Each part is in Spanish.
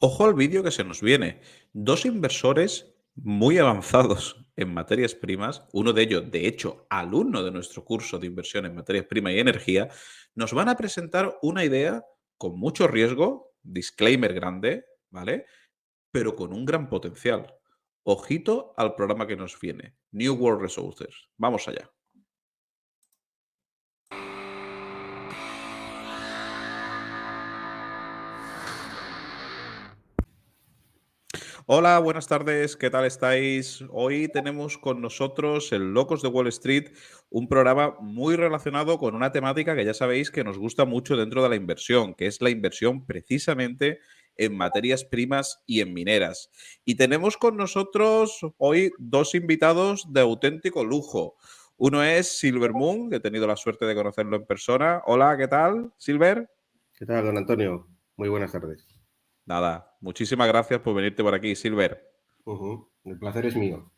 Ojo al vídeo que se nos viene. Dos inversores muy avanzados en materias primas, uno de ellos, de hecho, alumno de nuestro curso de inversión en materias primas y energía, nos van a presentar una idea con mucho riesgo, disclaimer grande, ¿vale? Pero con un gran potencial. Ojito al programa que nos viene. New World Resources. Vamos allá. Hola, buenas tardes, ¿qué tal estáis? Hoy tenemos con nosotros el Locos de Wall Street, un programa muy relacionado con una temática que ya sabéis que nos gusta mucho dentro de la inversión, que es la inversión precisamente en materias primas y en mineras. Y tenemos con nosotros hoy dos invitados de auténtico lujo. Uno es Silver Moon, que he tenido la suerte de conocerlo en persona. Hola, ¿qué tal, Silver? ¿Qué tal, don Antonio? Muy buenas tardes. Nada, muchísimas gracias por venirte por aquí, Silver. El placer es mío.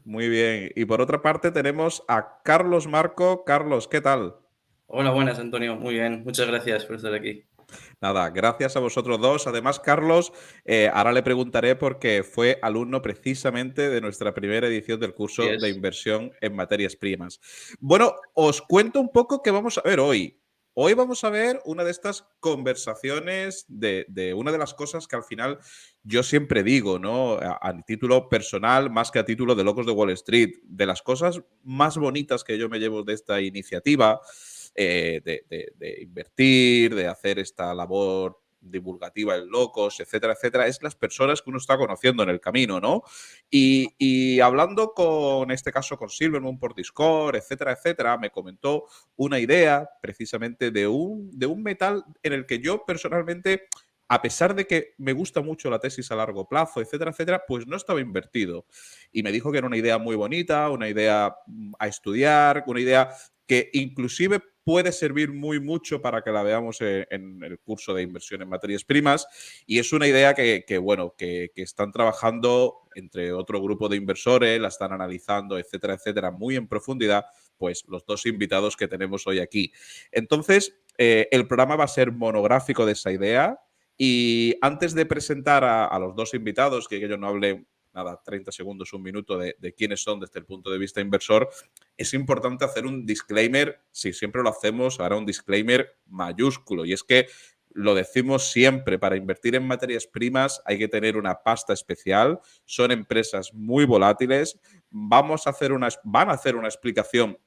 Muy bien. Y por otra parte tenemos a Carlos Marco. Carlos, ¿qué tal? Hola, buenas, Antonio. Muy bien, muchas gracias por estar aquí. Nada, gracias a vosotros dos. Además, Carlos, ahora le preguntaré porque fue alumno precisamente de nuestra primera edición del Así curso de es. inversión en materias primas. Bueno, os cuento un poco qué vamos a ver hoy. Hoy vamos a ver una de estas conversaciones de una de las cosas que al final yo siempre digo, ¿no? A título personal, más que a título de Locos de Wall Street, de las cosas más bonitas que yo me llevo de esta iniciativa, de invertir, de hacer esta labor divulgativa en Locos, etcétera, etcétera, es las personas que uno está conociendo en el camino, ¿no? Y hablando con, en este caso, con Silvermoon por Discord, etcétera, etcétera, me comentó una idea precisamente de un metal en el que yo personalmente, a pesar de que me gusta mucho la tesis a largo plazo, etcétera, etcétera, pues no estaba invertido. Y me dijo que era una idea muy bonita, una idea a estudiar, una idea que inclusive puede servir muy mucho para que la veamos en el curso de inversión en materias primas. Y es una idea que están trabajando entre otro grupo de inversores, la están analizando, etcétera, etcétera, muy en profundidad, pues los dos invitados que tenemos hoy aquí. Entonces, el programa va a ser monográfico de esa idea. Y antes de presentar a los dos invitados, que ellos no hablen nada, 30 segundos, un minuto de quiénes son desde el punto de vista inversor, es importante hacer un disclaimer, si siempre lo hacemos, ahora un disclaimer mayúsculo, y es que lo decimos siempre, para invertir en materias primas hay que tener una pasta especial, son empresas muy volátiles, van a hacer una explicación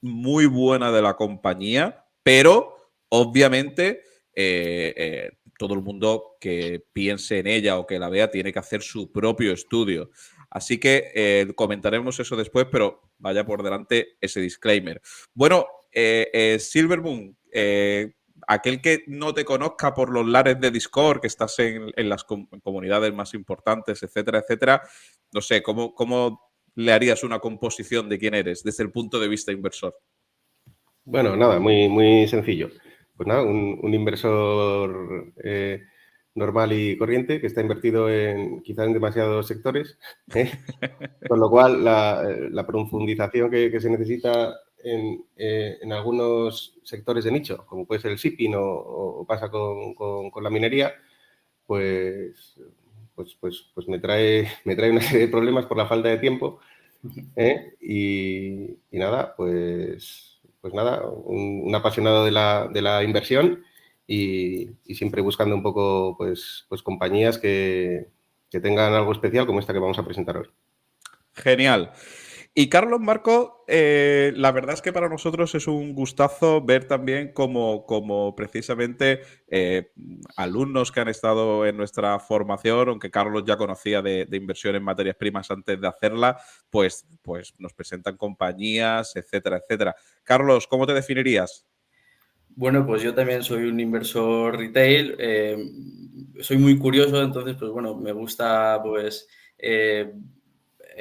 muy buena de la compañía, pero obviamente todo el mundo que piense en ella o que la vea tiene que hacer su propio estudio. Así que comentaremos eso después, pero vaya por delante ese disclaimer. Bueno, Silvermoon, aquel que no te conozca por los lares de Discord, que estás en las comunidades más importantes, etcétera, etcétera, no sé, ¿cómo le harías una composición de quién eres desde el punto de vista inversor? Bueno, nada, muy, muy sencillo. Pues nada, un inversor normal y corriente que está invertido quizás en demasiados sectores, ¿eh? Con lo cual la profundización que se necesita en algunos sectores de nicho, como puede ser el shipping o pasa con la minería, pues, pues me trae una serie de problemas por la falta de tiempo. Y nada, pues nada, un apasionado de la inversión y siempre buscando un poco pues compañías que tengan algo especial como esta que vamos a presentar hoy. Genial. Y Carlos Marco, la verdad es que para nosotros es un gustazo ver también como precisamente alumnos que han estado en nuestra formación, aunque Carlos ya conocía de inversión en materias primas antes de hacerla, pues nos presentan compañías, etcétera, etcétera. Carlos, ¿cómo te definirías? Bueno, pues yo también soy un inversor retail, soy muy curioso, entonces, pues bueno, me gusta pues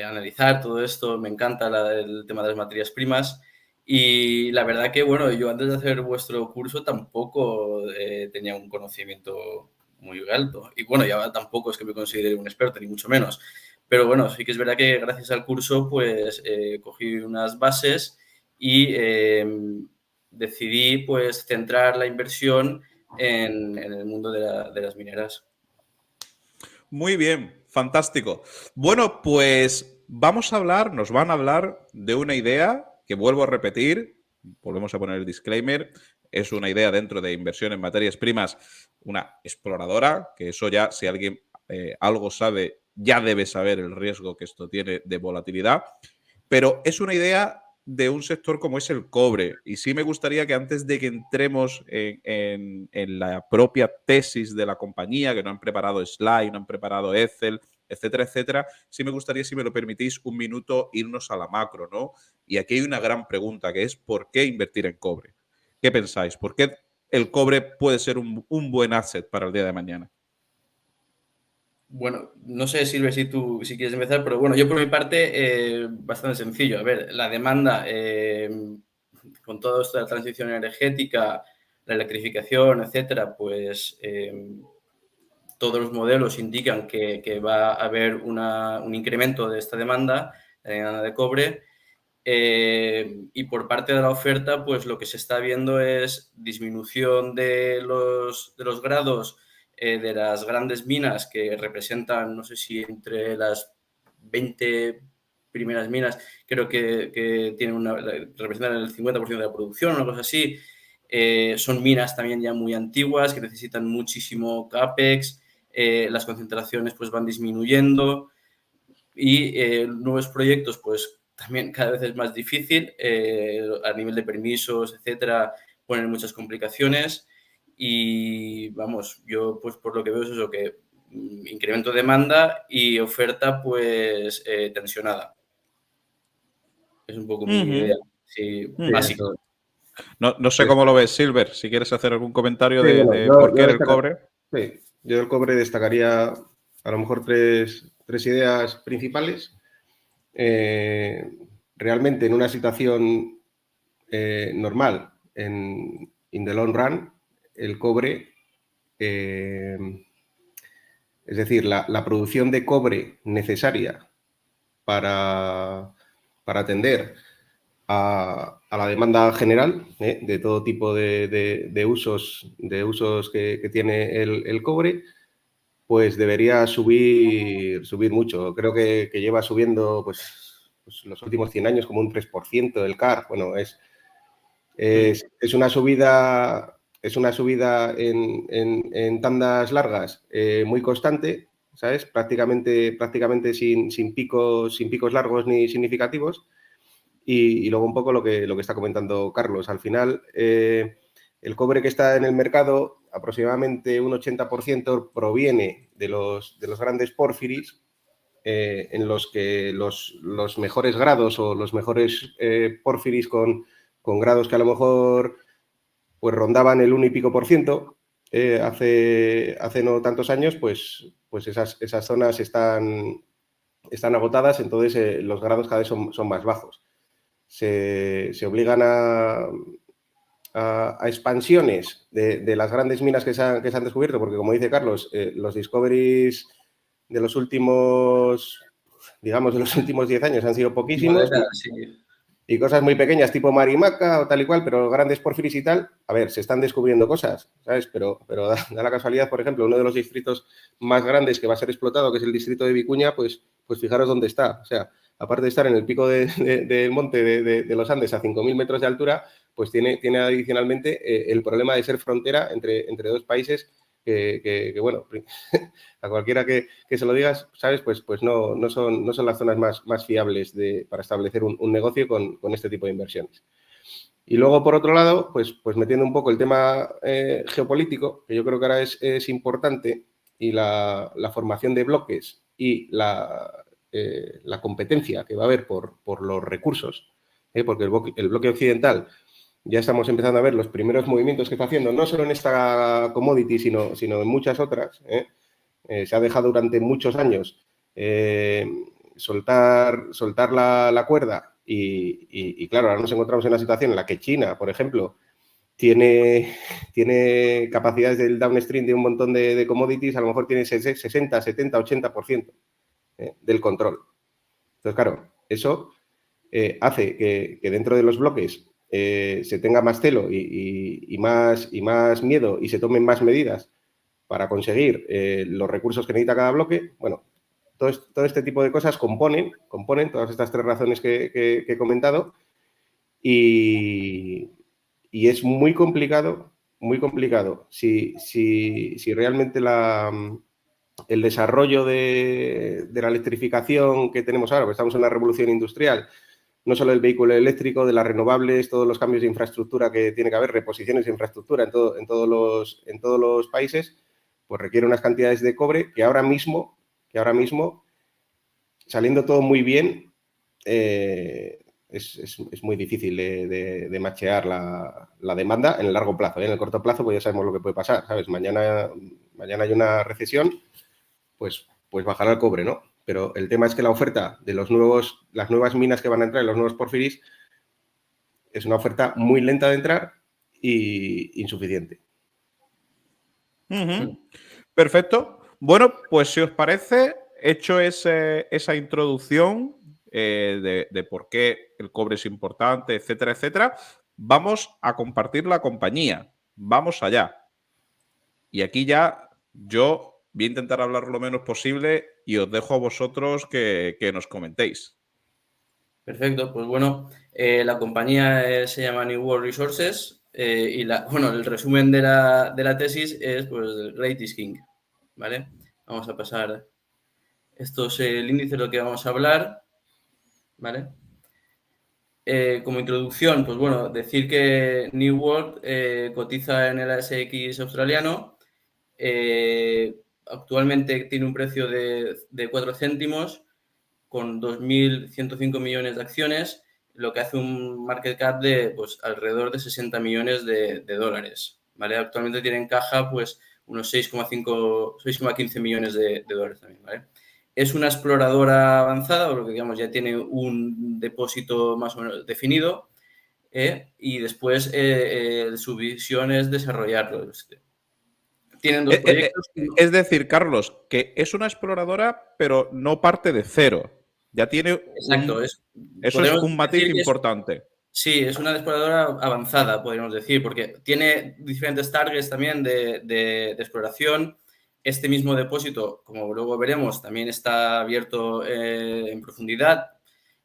analizar todo esto, me encanta el tema de las materias primas y la verdad que, bueno, yo antes de hacer vuestro curso tampoco tenía un conocimiento muy alto y bueno, ya tampoco es que me considere un experto, ni mucho menos, pero bueno, sí que es verdad que gracias al curso pues cogí unas bases y decidí pues centrar la inversión en el mundo de las mineras. Muy bien, fantástico. Bueno, pues nos van a hablar de una idea que vuelvo a repetir, volvemos a poner el disclaimer, es una idea dentro de inversión en materias primas, una exploradora, que eso ya, si alguien algo sabe, ya debe saber el riesgo que esto tiene de volatilidad, pero es una idea de un sector como es el cobre. Y sí me gustaría que antes de que entremos en la propia tesis de la compañía, que no han preparado slide, no han preparado Excel, etcétera, etcétera, sí me gustaría, si me lo permitís, un minuto irnos a la macro, ¿no? Y aquí hay una gran pregunta, que es ¿por qué invertir en cobre? ¿Qué pensáis? ¿Por qué el cobre puede ser un buen asset para el día de mañana? Bueno, no sé, Silvia, si tú si quieres empezar, pero bueno, yo por mi parte, bastante sencillo. A ver, la demanda, con todo esto de la transición energética, la electrificación, etcétera, pues todos los modelos indican que va a haber un incremento de esta demanda, la demanda de cobre. Y por parte de la oferta, pues lo que se está viendo es disminución de los grados de las grandes minas que representan, no sé si entre las 20 primeras minas, creo que tienen representan el 50% de la producción, una cosa así. Son minas también ya muy antiguas que necesitan muchísimo CAPEX, las concentraciones pues van disminuyendo y nuevos proyectos pues también cada vez es más difícil, a nivel de permisos, etcétera, ponen muchas complicaciones y vamos, yo pues por lo que veo es eso, que incremento de demanda y oferta pues tensionada. Es un poco mi idea, sí, Sí, básica. eso. No sé Pues, cómo lo ves, Silver, si quieres hacer algún comentario sí, bueno, de por qué el destacar, cobre. sí, yo del cobre destacaría a lo mejor tres ideas principales. Realmente en una situación normal, in the long run, el cobre, es decir, la producción de cobre necesaria para atender a la demanda general de todo tipo de usos que tiene el cobre, pues debería subir mucho. Creo que lleva subiendo pues los últimos 100 años como un 3% del CAR. Bueno, es una subida, en tandas largas muy constante, ¿sabes? Prácticamente sin picos largos ni significativos. Y luego un poco lo que está comentando Carlos. Al final, el cobre que está en el mercado, aproximadamente un 80% proviene de los grandes pórfiris, en los que los mejores grados o los mejores pórfiris con grados que a lo mejor pues rondaban el 1 y pico por ciento, hace no tantos años, pues esas zonas están agotadas, entonces los grados cada vez son más bajos. Se obligan a expansiones de las grandes minas que se han descubierto, porque como dice Carlos, los discoveries de los últimos, digamos, de los últimos 10 años han sido poquísimos y cosas muy pequeñas tipo Marimaca o tal y cual, pero grandes porfiris y tal, a ver, se están descubriendo cosas, ¿sabes? Pero da la casualidad, por ejemplo, uno de los distritos más grandes que va a ser explotado, que es el distrito de Vicuña, pues fijaros dónde está. O sea, aparte de estar en el pico del monte de los Andes a 5.000 metros de altura, pues tiene adicionalmente el problema de ser frontera entre dos países que bueno, a cualquiera que se lo digas, ¿sabes? Pues no son las zonas más fiables para establecer un negocio con este tipo de inversiones. Y luego, por otro lado, pues metiendo un poco el tema geopolítico, que yo creo que ahora es importante, y la formación de bloques y la competencia que va a haber por los recursos, porque el bloque occidental ya estamos empezando a ver los primeros movimientos que está haciendo, no solo en esta commodity, sino en muchas otras. Se ha dejado durante muchos años soltar la cuerda y claro, ahora nos encontramos en una situación en la que China, por ejemplo, tiene capacidades del downstream de un montón de commodities, a lo mejor tiene 60, 70, 80% del control. Entonces, claro, eso hace que dentro de los bloques se tenga más celo y más miedo y se tomen más medidas para conseguir los recursos que necesita cada bloque. Bueno, todo este tipo de cosas componen todas estas 3 razones que he comentado y es muy complicado si realmente el desarrollo de la electrificación que tenemos ahora, porque estamos en una revolución industrial, no solo el vehículo eléctrico, de las renovables, todos los cambios de infraestructura que tiene que haber, reposiciones de infraestructura en todos los países, pues requiere unas cantidades de cobre que ahora mismo, saliendo todo muy bien, es muy difícil de machear la demanda en el largo plazo. En el corto plazo, pues ya sabemos lo que puede pasar, ¿sabes? Mañana hay una recesión, pues bajará el cobre, ¿no? Pero el tema es que la oferta de las nuevas minas que van a entrar, los nuevos porfiris, es una oferta muy lenta de entrar y insuficiente. Perfecto. Bueno, pues si os parece, hecho esa introducción de por qué el cobre es importante, etcétera, etcétera, vamos a compartir la compañía. Vamos allá. Y aquí ya yo voy a intentar hablar lo menos posible y os dejo a vosotros que nos comentéis. Perfecto, pues bueno, la compañía se llama New World Resources y el resumen de la tesis es pues el Great is King, ¿vale? Vamos a pasar, esto es el índice de lo que vamos a hablar, ¿vale? Como introducción, pues bueno, decir que New World cotiza en el ASX australiano, actualmente tiene un precio de 4 céntimos con 2.105 millones de acciones, lo que hace un market cap de pues, alrededor de 60 millones de dólares, ¿vale? Actualmente tiene en caja pues unos 6,15 millones de dólares también, ¿vale? Es una exploradora avanzada, o lo que digamos ya tiene un depósito más o menos definido, y después su visión es desarrollarlo. Tienen 2 proyectos. Es decir, Carlos, que es una exploradora, pero no parte de cero. Ya tiene Exacto, eso es un matiz importante. Sí, es una exploradora avanzada, podríamos decir, porque tiene diferentes targets también de exploración. Este mismo depósito, como luego veremos, también está abierto en profundidad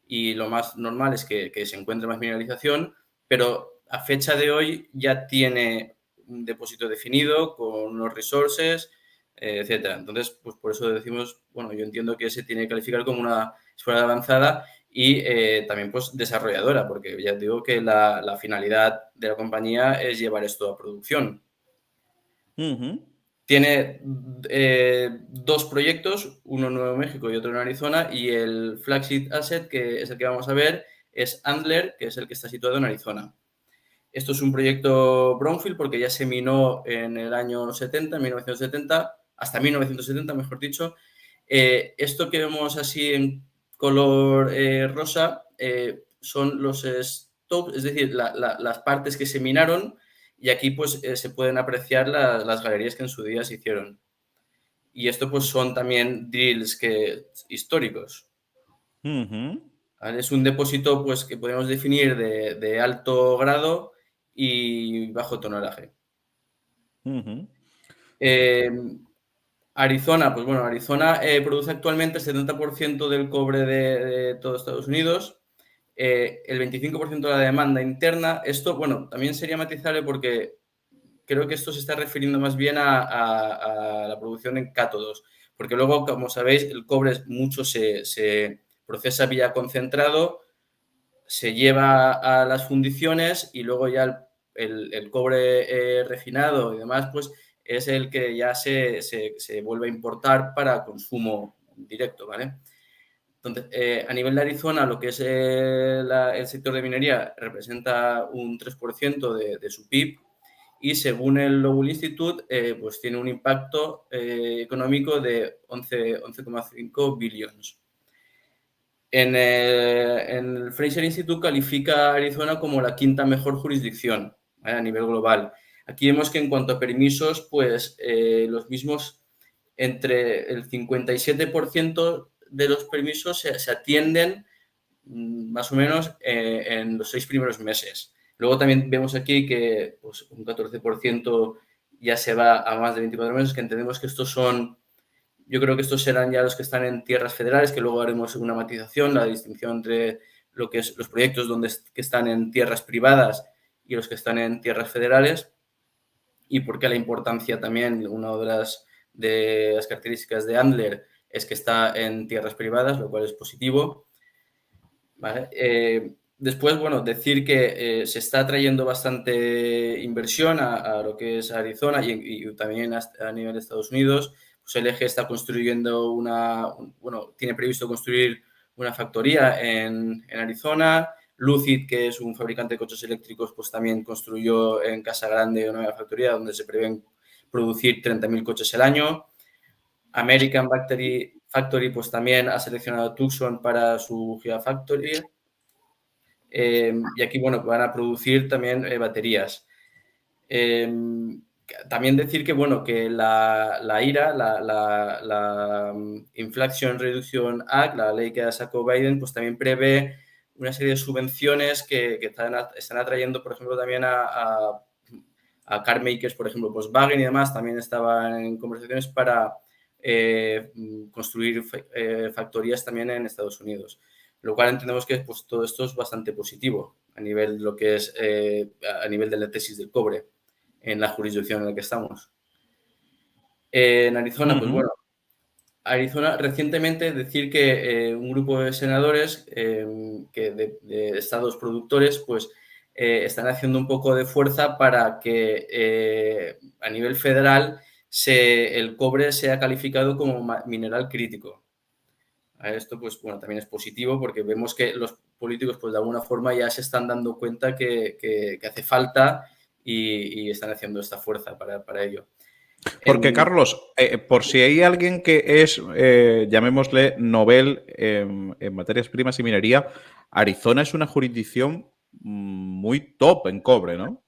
y lo más normal es que se encuentre más mineralización, pero a fecha de hoy ya tiene un depósito definido con unos resources, etcétera. Entonces, pues por eso decimos, bueno, yo entiendo que se tiene que calificar como una exploradora avanzada y también pues desarrolladora, porque ya digo que la finalidad de la compañía es llevar esto a producción. Tiene 2 proyectos, uno en Nuevo México y otro en Arizona, y el flagship asset, que es el que vamos a ver, es Antler, que es el que está situado en Arizona. Esto es un proyecto brownfield porque ya se minó en el año 70, en 1970, hasta 1970, mejor dicho. Esto que vemos así en color rosa son los stopes, es decir, las partes que se minaron, y aquí pues se pueden apreciar las galerías que en su día se hicieron. Y esto pues son también drills históricos. ¿Vale? Es un depósito pues que podemos definir de alto grado y bajo tonelaje. Arizona, pues bueno, Arizona produce actualmente el 70% del cobre de todo Estados Unidos, el 25% de la demanda interna. Esto, bueno, también sería matizable porque creo que esto se está refiriendo más bien a la producción en cátodos, porque luego, como sabéis, el cobre mucho se procesa vía concentrado, se lleva a las fundiciones y luego ya el cobre refinado y demás, pues es el que ya se vuelve a importar para consumo directo, ¿vale? Entonces, a nivel de Arizona, lo que es el sector de minería representa un 3% de su PIB y según el Lowell Institute, pues tiene un impacto económico de 11,5 billones. En el Fraser Institute califica a Arizona como la 5ª mejor jurisdicción, ¿vale? A nivel global. Aquí vemos que en cuanto a permisos, pues los mismos, entre el 57% de los permisos se atienden más o menos en los 6 primeros meses. Luego también vemos aquí que pues, un 14% ya se va a más de 24 meses, que entendemos que estos son, yo creo que estos serán ya los que están en tierras federales, que luego haremos una matización, la distinción entre lo que es los proyectos que están en tierras privadas y los que están en tierras federales, y por qué la importancia también, una de las características de Andler es que está en tierras privadas, lo cual es positivo. ¿Vale? Después, bueno, decir que se está trayendo bastante inversión a lo que es Arizona y también a nivel de Estados Unidos. Pues LG está construyendo tiene previsto construir una factoría en Arizona. Lucid, que es un fabricante de coches eléctricos, pues también construyó en Casa Grande una nueva factoría donde se prevén producir 30.000 coches al año. American Factory, pues también ha seleccionado Tucson para su Gigafactory. Y aquí, bueno, van a producir también baterías. También decir que, bueno, que la IRA, la Inflation Reduction Act, la ley que sacó Biden, pues también prevé una serie de subvenciones que están atrayendo, por ejemplo, también a car makers, por ejemplo, Volkswagen y demás, también estaban en conversaciones para construir factorías también en Estados Unidos. Lo cual entendemos que pues, todo esto es bastante positivo a nivel de lo que es a nivel de la tesis del cobre en la jurisdicción en la que estamos. En Arizona, pues bueno, Arizona recientemente decir que un grupo de senadores que de estados productores pues están haciendo un poco de fuerza para que a nivel federal el cobre sea calificado como mineral crítico. A esto, pues bueno, también es positivo porque vemos que los políticos, pues de alguna forma ya se están dando cuenta que hace falta y están haciendo esta fuerza para ello. Porque, Carlos, por si hay alguien que es, llamémosle, novel en materias primas y minería, Arizona es una jurisdicción muy top en cobre, ¿no?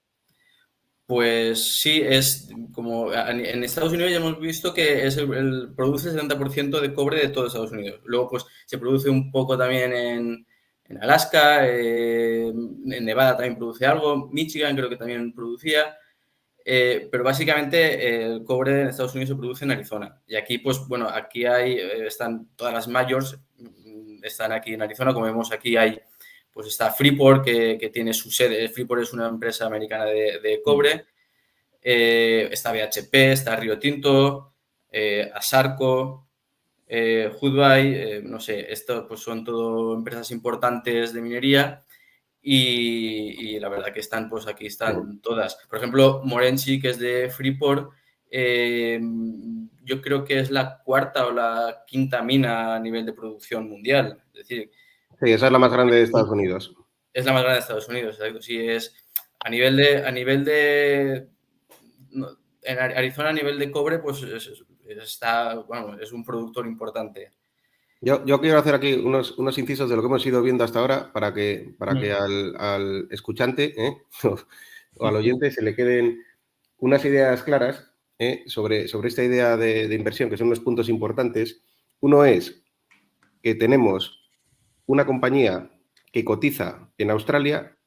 Pues sí, es como en Estados Unidos ya hemos visto que produce el 70% de cobre de todo Estados Unidos. Luego, pues se produce un poco también en Alaska, en Nevada también produce algo, Michigan creo que también producía, pero básicamente el cobre en Estados Unidos se produce en Arizona. Y aquí, pues bueno, aquí están todas las majors, están aquí en Arizona, como vemos aquí pues está Freeport, que tiene su sede. Freeport es una empresa americana de cobre. Está BHP, está Río Tinto, Asarco, Hudbay, no sé, esto pues son todo empresas importantes de minería y la verdad que están, pues aquí están todas. Por ejemplo, Morenci, que es de Freeport, yo creo que es la cuarta o la quinta mina a nivel de producción mundial. Es decir, sí, esa es la más grande de Estados Unidos. es la más grande de Estados Unidos, exacto. Sí, es a nivel en Arizona a nivel de cobre, pues es un productor importante. Yo quiero hacer aquí unos incisos de lo que hemos ido viendo hasta ahora para que al escuchante o al oyente se le queden unas ideas claras sobre esta idea de inversión, que son unos puntos importantes. Uno es que tenemos una compañía que cotiza en Australia,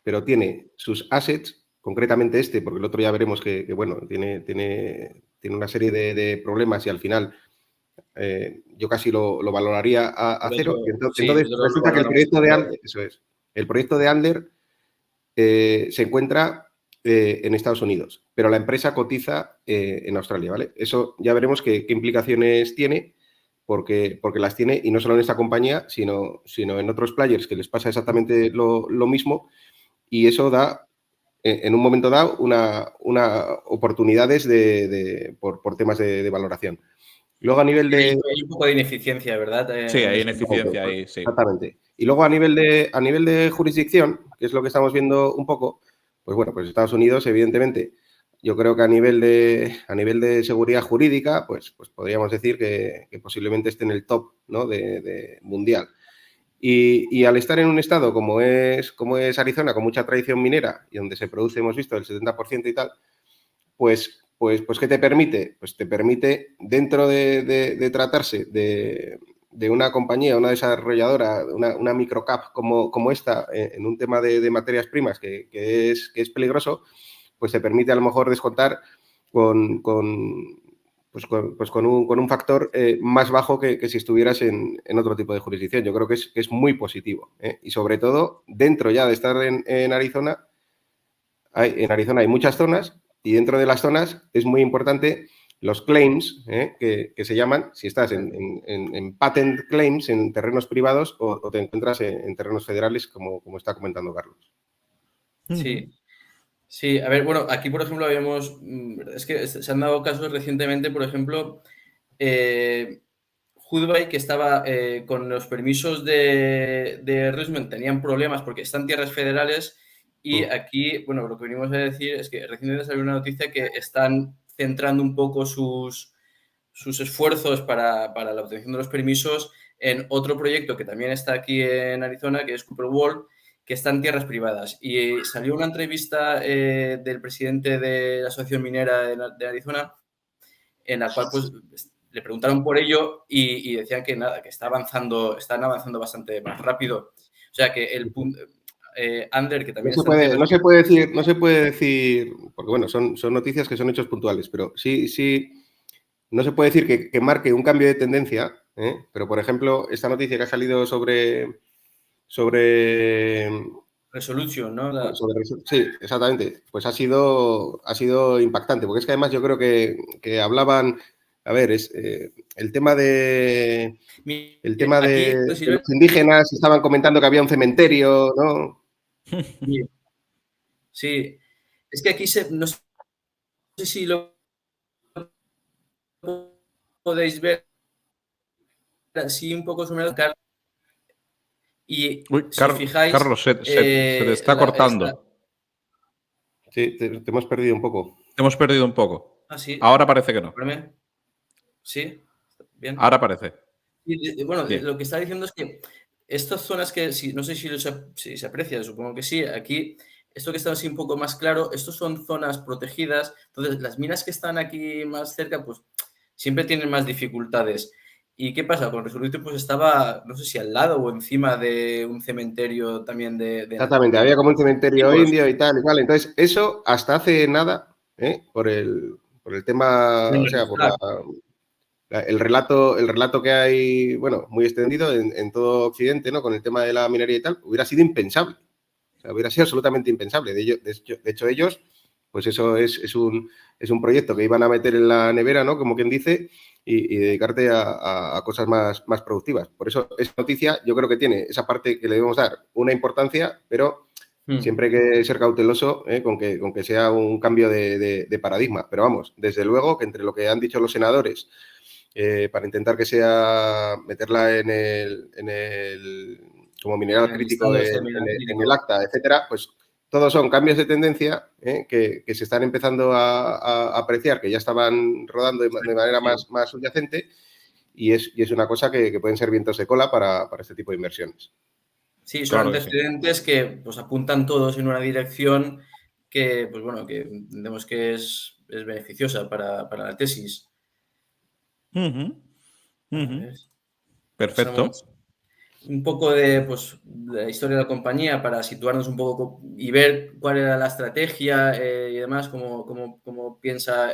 pero tiene sus assets, concretamente porque el otro ya veremos que bueno, tiene una serie de problemas y al final yo casi lo valoraría a cero. Entonces resulta que el proyecto de Andler, el proyecto de Andler se encuentra en Estados Unidos, pero la empresa cotiza en Australia, ¿vale? Eso ya veremos qué implicaciones tiene, porque las tiene, y no solo en esta compañía, sino en otros players que les pasa exactamente lo mismo, y eso da, en un momento dado, una oportunidades por temas de valoración. Luego a nivel de... Hay un poco de ineficiencia, ¿verdad? Sí, hay ineficiencia ahí, sí. Exactamente. Y luego a nivel de jurisdicción, que es lo que estamos viendo un poco, pues bueno, pues Estados Unidos, evidentemente, yo creo que a nivel de seguridad jurídica, pues podríamos decir que posiblemente esté en el top, ¿no? de mundial. Y al estar en un estado como es Arizona, con mucha tradición minera y donde se produce, hemos visto, el 70% y tal, pues ¿qué te permite? Pues te permite, dentro de tratarse de una compañía, una desarrolladora, una microcap como esta, en un tema de materias primas que es peligroso, pues te permite a lo mejor descontar con un factor más bajo que si estuvieras en otro tipo de jurisdicción. Yo creo que es muy positivo. Y sobre todo, dentro ya de estar en Arizona, hay muchas zonas y dentro de las zonas es muy importante los claims, que se llaman, si estás en patent claims, en terrenos privados o te encuentras en terrenos federales, como está comentando Carlos. Sí. Sí, a ver, bueno, aquí por ejemplo es que se han dado casos recientemente, por ejemplo, Hudbay, que estaba con los permisos de Roosevelt, tenían problemas porque están tierras federales y aquí, bueno, lo que venimos a decir es que recientemente salió una noticia que están centrando un poco sus esfuerzos para la obtención de los permisos en otro proyecto que también está aquí en Arizona, que es Cooper World, que está en tierras privadas. Y salió una entrevista del presidente de la Asociación Minera de Arizona, en la cual pues le preguntaron por ello y decían que nada, que están avanzando bastante más rápido. O sea que el punto... Ander, que también está en tierras... No se puede decir, porque bueno, son noticias que son hechos puntuales, pero sí, no se puede decir que marque un cambio de tendencia, pero por ejemplo, esta noticia que ha salido sobre Resolution, ¿no? Sí, exactamente. Pues ha sido impactante, porque es que además yo creo que hablaban, a ver, es el tema de los indígenas, estaban comentando que había un cementerio, ¿no? Sí, es que aquí no sé si lo podéis ver así un poco sobre y Uy, si os fijáis... Carlos, se te está cortando. Sí, te hemos perdido un poco. Te hemos perdido un poco. Ah, sí. Ahora parece que no. Sí, bien. Ahora parece. Y, bueno, Bien. lo que está diciendo es que estas zonas que, no sé si se aprecia, supongo que sí, aquí, esto que está así un poco más claro, estos son zonas protegidas, entonces las minas que están aquí más cerca, pues siempre tienen más dificultades. ¿Y qué pasa? Con Resolution pues estaba, no sé si al lado o encima de un cementerio también Exactamente, había como un cementerio indio y tal y cual. Entonces, eso hasta hace nada, por el tema, o sea, por el relato que hay, bueno, muy extendido en todo Occidente, ¿no? Con el tema de la minería y tal, hubiera sido impensable. O sea, hubiera sido absolutamente impensable. De hecho, ellos, pues eso es un proyecto que iban a meter en la nevera, ¿no? Como quien dice, y dedicarte a cosas más productivas. Por eso, esa noticia yo creo que tiene esa parte que le debemos dar una importancia, pero siempre hay que ser cauteloso con que sea un cambio de paradigma. Pero vamos, desde luego que entre lo que han dicho los senadores, para intentar que sea meterla como mineral crítico en el acta, etcétera, pues todos son cambios de tendencia que se están empezando a apreciar, que ya estaban rodando de manera más subyacente, y es una cosa que pueden ser vientos de cola para este tipo de inversiones. Sí, son antecedentes que pues apuntan todos en una dirección que, pues bueno, que entendemos que es beneficiosa para la tesis. Perfecto. Un poco de la historia de la compañía para situarnos un poco y ver cuál era la estrategia y demás, como piensa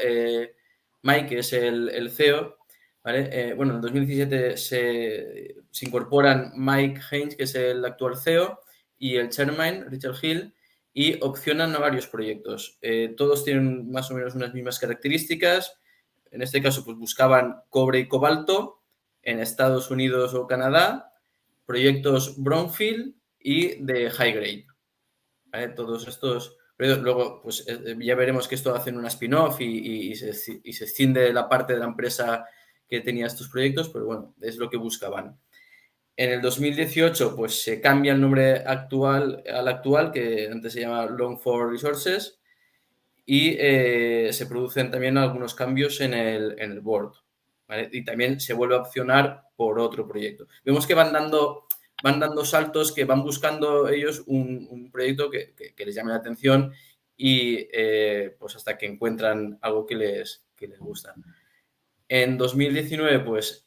Mike, que es el CEO. ¿Vale? Bueno, en 2017 se incorporan Mike Haynes, que es el actual CEO, y el chairman, Richard Hill, y opcionan a varios proyectos. Todos tienen más o menos unas mismas características. En este caso, pues buscaban cobre y cobalto en Estados Unidos o Canadá, proyectos brownfield y de high grade. ¿Vale? Todos estos proyectos, luego pues ya veremos que esto hacen una spin-off y se escinde la parte de la empresa que tenía estos proyectos, pero bueno, es lo que buscaban. En el 2018 pues se cambia el nombre actual al actual, que antes se llama Longfor Resources, y se producen también algunos cambios en el board. ¿Vale? Y también se vuelve a opcionar por otro proyecto. Vemos que van dando saltos, que van buscando ellos un proyecto que les llame la atención y pues hasta que encuentran algo que les gusta. En 2019, pues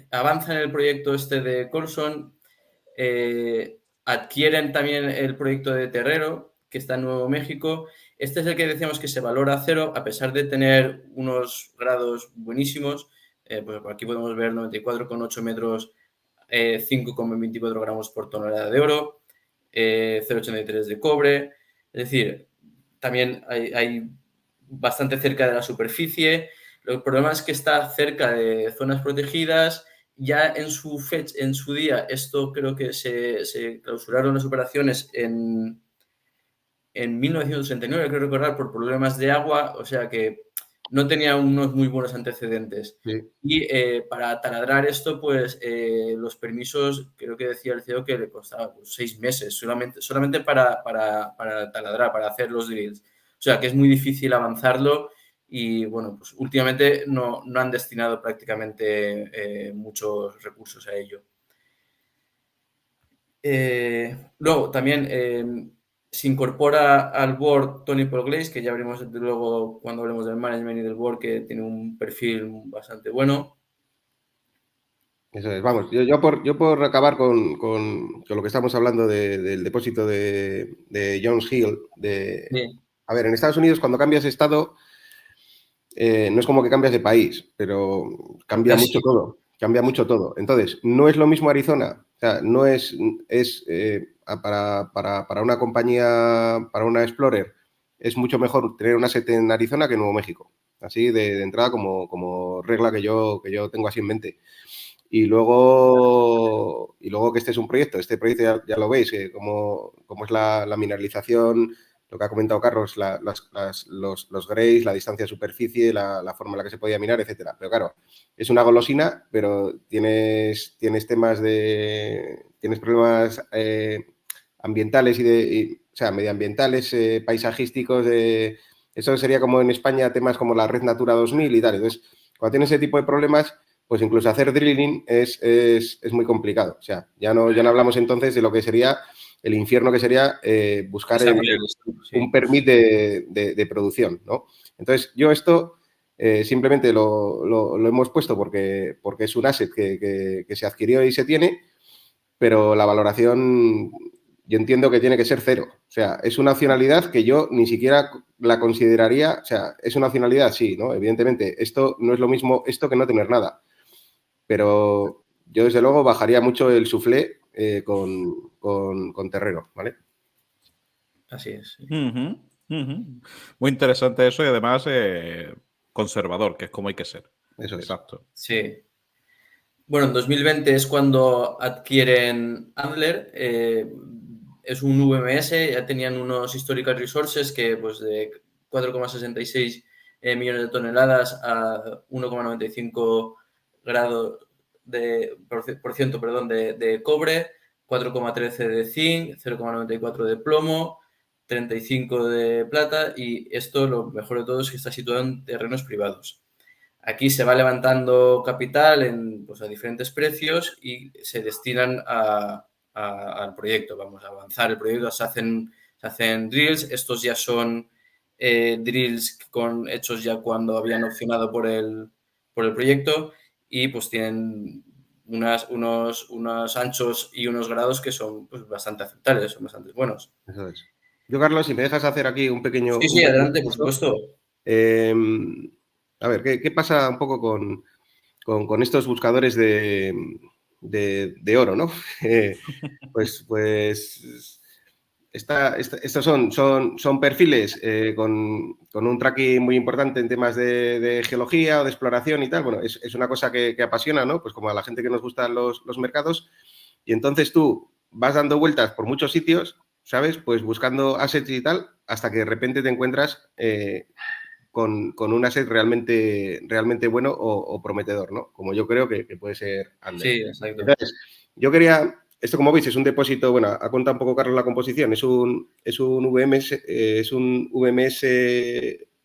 avanzan el proyecto este de Colson, adquieren también el proyecto de Terrero, que está en Nuevo México, Este es el que decíamos que se valora a 0, a pesar de tener unos grados buenísimos. Pues aquí podemos ver 94,8 metros, 5,24 gramos por tonelada de oro, 0,83 de cobre. Es decir, también hay bastante cerca de la superficie. El problema es que está cerca de zonas protegidas. Ya en su día, esto creo que se clausuraron las operaciones en 1969, creo recordar, por problemas de agua, o sea que no tenía unos muy buenos antecedentes. Sí. Y para taladrar esto, pues los permisos, creo que decía el CEO que le costaba 6 meses solamente para taladrar, para hacer los drills. O sea que es muy difícil avanzarlo y, bueno, pues últimamente no han destinado prácticamente muchos recursos a ello. Luego, también se incorpora al board Tony Paul Glaze, que ya veremos luego cuando hablemos del management y del board, que tiene un perfil bastante bueno. Eso es, vamos, yo por acabar con lo que estamos hablando del depósito de Jones Hill, Sí. a ver, en Estados Unidos cuando cambias de estado, no es como que cambias de país, pero cambia Casi. mucho todo, cambia mucho todo. Entonces, no es lo mismo Arizona, o sea, no es para una compañía, para una Explorer, es mucho mejor tener un asset en Arizona que en Nuevo México. Así de entrada como regla que yo tengo así en mente. Y luego que este es un proyecto, este proyecto ya lo veis, como es la mineralización, lo que ha comentado Carlos, los grays, la distancia de superficie, la forma en la que se podía minar, etcétera. Pero claro, es una golosina, pero tienes problemas ambientales o sea, medioambientales, paisajísticos, eso sería como en España temas como la Red Natura 2000 y tal. Entonces, cuando tienes ese tipo de problemas, pues incluso hacer drilling es muy complicado. O sea, ya no hablamos entonces de lo que sería el infierno que sería buscar un permit de producción, ¿no? Entonces, yo esto simplemente lo hemos puesto porque es un asset que se adquirió y se tiene, pero la valoración yo entiendo que tiene que ser 0. O sea, es una opcionalidad que yo ni siquiera la consideraría, o sea, es una opcionalidad, sí, ¿no? Evidentemente, esto no es lo mismo esto que no tener nada. Pero yo, desde luego, bajaría mucho el suflé con Terrero, ¿vale? Así es. Sí. Muy interesante eso y además conservador, que es como hay que ser. Eso es. Exacto. Sí. Bueno, en 2020 es cuando adquieren Antler. Es un VMS, ya tenían unos historical resources que pues de 4,66 millones de toneladas a 1,95 grados por ciento, perdón, de cobre, 4,13 de zinc, 0,94 de plomo, 35 de plata, y esto, lo mejor de todo, es que está situado en terrenos privados. Aquí se va levantando capital pues, a diferentes precios y se destinan al proyecto. Vamos a avanzar el proyecto, se hacen drills. Estos ya son drills hechos ya cuando habían opcionado por el proyecto, y pues tienen unos anchos y unos grados que son pues, bastante aceptables, son bastante buenos. Eso es. Yo, Carlos, si me dejas hacer aquí un pequeño... Sí, adelante, por supuesto. A ver, ¿qué pasa un poco con estos buscadores de oro, ¿no? Pues estos son perfiles con un tracking muy importante en temas de geología o de exploración y tal. Bueno, es una cosa que apasiona, ¿no? Pues como a la gente que nos gustan los mercados. Y entonces tú vas dando vueltas por muchos sitios, ¿sabes? Pues buscando assets y tal, hasta que de repente te encuentras con un asset realmente bueno o prometedor, ¿no? Como yo creo que puede ser Antler. Sí, exacto. Entonces, yo quería... Esto, como veis, es un depósito, bueno, ha contado un poco Carlos la composición, es un VMS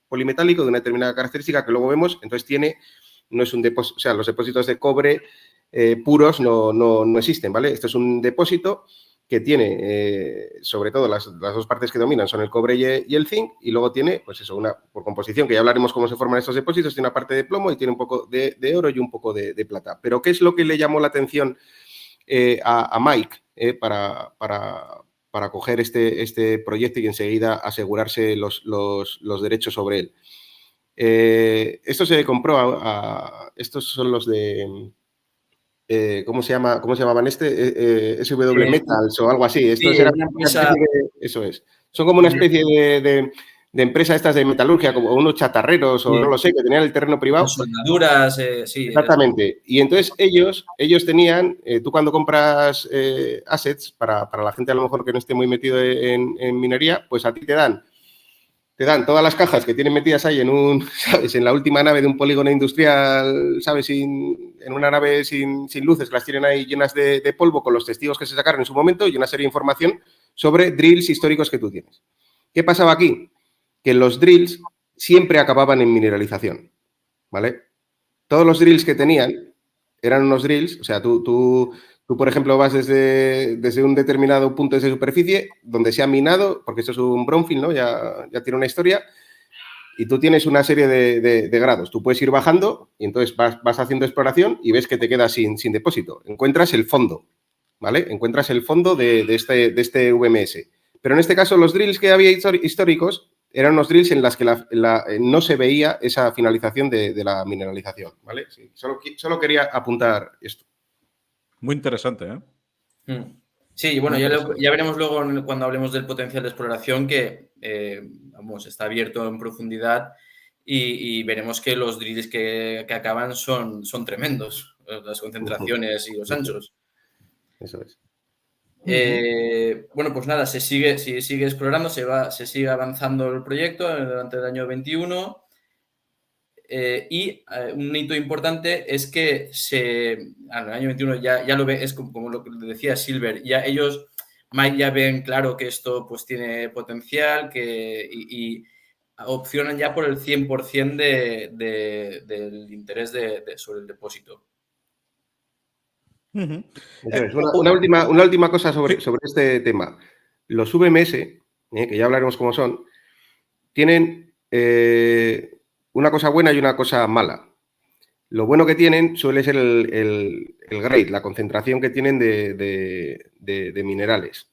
polimetálico de una determinada característica que luego vemos, entonces no es un depósito, o sea, los depósitos de cobre puros no existen, ¿vale? Esto es un depósito que tiene, sobre todo, las dos partes que dominan son el cobre y el zinc, y luego tiene, pues eso, por composición, que ya hablaremos cómo se forman estos depósitos, tiene una parte de plomo y tiene un poco de oro y un poco de plata. Pero, ¿qué es lo que le llamó la atención a Mike para coger este proyecto y enseguida asegurarse los derechos sobre él. Esto se compró estos son los de... ¿cómo se llamaban SW Metals o algo así. Estos Sí, eran una una empresa. especie eso es. Son como una especie de empresa estas de metalurgia, como unos chatarreros o no lo sé, que tenían el terreno Con privado. soldaduras, sí. Exactamente. Y entonces ellos tenían, tú cuando compras assets, para la gente a lo mejor que no esté muy metido en minería, pues a ti te dan todas las cajas que tienen metidas ahí ¿sabes? En la última nave de un polígono industrial, ¿sabes? En una nave sin luces, que las tienen ahí llenas de polvo con los testigos que se sacaron en su momento y una serie de información sobre drills históricos que tú tienes. ¿Qué pasaba aquí? Que los drills siempre acababan en mineralización, ¿vale? Todos los drills que tenían eran unos drills, o sea, tú por ejemplo, vas desde un determinado punto de superficie donde se ha minado, porque esto es un brownfield, ¿no? Ya tiene una historia, y tú tienes una serie de grados. Tú puedes ir bajando y entonces vas haciendo exploración y ves que te quedas sin depósito. Encuentras el fondo, ¿vale? Encuentras el fondo de este VMS. Pero en este caso, los drills que había históricos eran unos drills en las que no se veía esa finalización de la mineralización, ¿vale? Sí, solo quería apuntar esto. Muy interesante, ¿eh? Sí, bueno, Muy ya interesante. veremos luego cuando hablemos del potencial de exploración que, vamos, está abierto en profundidad y veremos que los drills que acaban son tremendos, las concentraciones y los anchos. Eso es. Bueno, pues nada, se sigue explorando, se sigue avanzando el proyecto durante el año 21. Un hito importante es que en el año 21 ya lo ve, es como lo que decía Silver, ya ellos ya ven claro que esto pues tiene potencial y opcionan ya por el 100% del interés sobre el depósito. Eso es. Una última cosa sobre este tema. Los VMS, que ya hablaremos cómo son, tienen una cosa buena y una cosa mala. Lo bueno que tienen suele ser el grade, la concentración que tienen de minerales.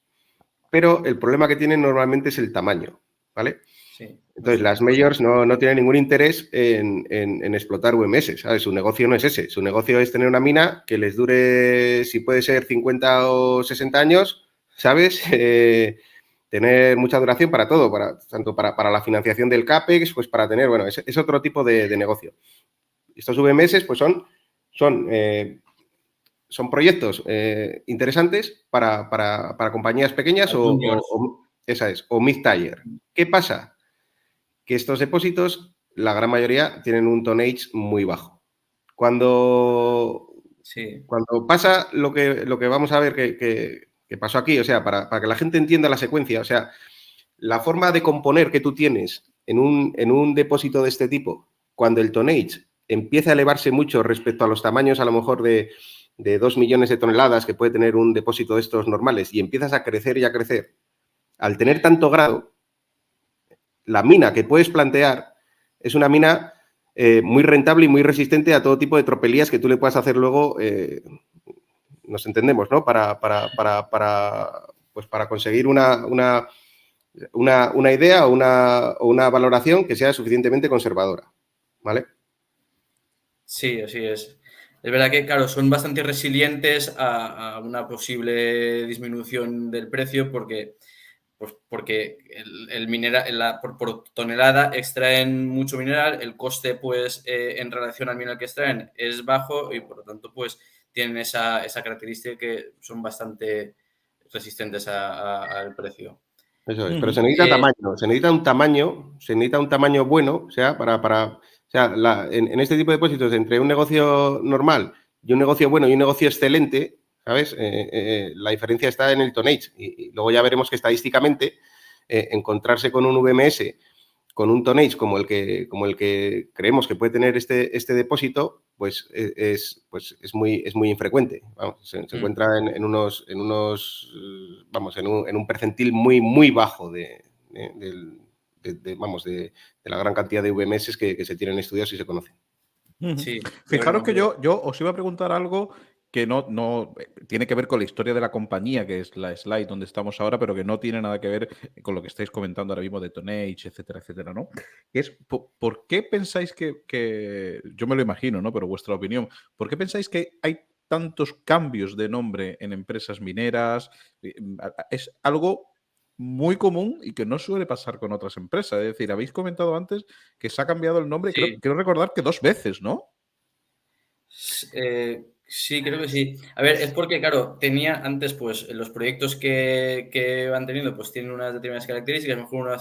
Pero el problema que tienen normalmente es el tamaño, ¿vale? Sí. Entonces, las majors no tienen ningún interés en explotar VMS, ¿sabes? Su negocio no es ese. Su negocio es tener una mina que les dure, si puede ser 50 o 60 años, ¿sabes? Tener mucha duración para todo, tanto para la financiación del CAPEX, pues para tener, bueno, es otro tipo de negocio. Estos VMS, pues son proyectos interesantes para compañías pequeñas o mid-tier. ¿Qué pasa? Que estos depósitos, la gran mayoría, tienen un tonnage muy bajo. Cuando pasa lo que vamos a ver que pasó aquí, o sea, para que la gente entienda la secuencia, o sea, la forma de componer que tú tienes en un depósito de este tipo, cuando el tonnage empieza a elevarse mucho respecto a los tamaños a lo mejor de 2 millones de toneladas que puede tener un depósito de estos normales y empiezas a crecer y a crecer, al tener tanto grado, la mina que puedes plantear es una mina muy rentable y muy resistente a todo tipo de tropelías que tú le puedas hacer luego, nos entendemos, ¿no? Para conseguir una idea o una valoración que sea suficientemente conservadora, ¿vale? Sí, así es. Es verdad que, claro, son bastante resilientes a una posible disminución del precio porque el mineral, por tonelada extraen mucho mineral, el coste, pues, en relación al mineral que extraen es bajo y, por lo tanto, pues, tienen esa característica que son bastante resistentes al precio. Eso es, pero se necesita tamaño, se necesita un tamaño bueno, o sea, en este tipo de depósitos, entre un negocio normal y un negocio bueno y un negocio excelente, ¿sabes? La diferencia está en el tonnage y luego ya veremos que estadísticamente encontrarse con un VMS con un tonnage como el que creemos que puede tener este depósito, pues es muy infrecuente. Vamos, se encuentra en un percentil muy, muy bajo de la gran cantidad de VMS que se tienen estudiados y se conocen. Sí, Fijaros que yo os iba a preguntar algo que no tiene que ver con la historia de la compañía, que es la slide donde estamos ahora, pero que no tiene nada que ver con lo que estáis comentando ahora mismo de Tonnage, etcétera, etcétera, ¿no? Que es, ¿por qué pensáis yo me lo imagino, ¿no? Pero vuestra opinión, ¿por qué pensáis que hay tantos cambios de nombre en empresas mineras? Es algo muy común y que no suele pasar con otras empresas. Es decir, habéis comentado antes que se ha cambiado el nombre, Sí. quiero recordar que 2 veces, ¿no? Sí, creo que sí. A ver, es porque, claro, tenía antes, pues, los proyectos que van teniendo, pues tienen unas determinadas características, a lo mejor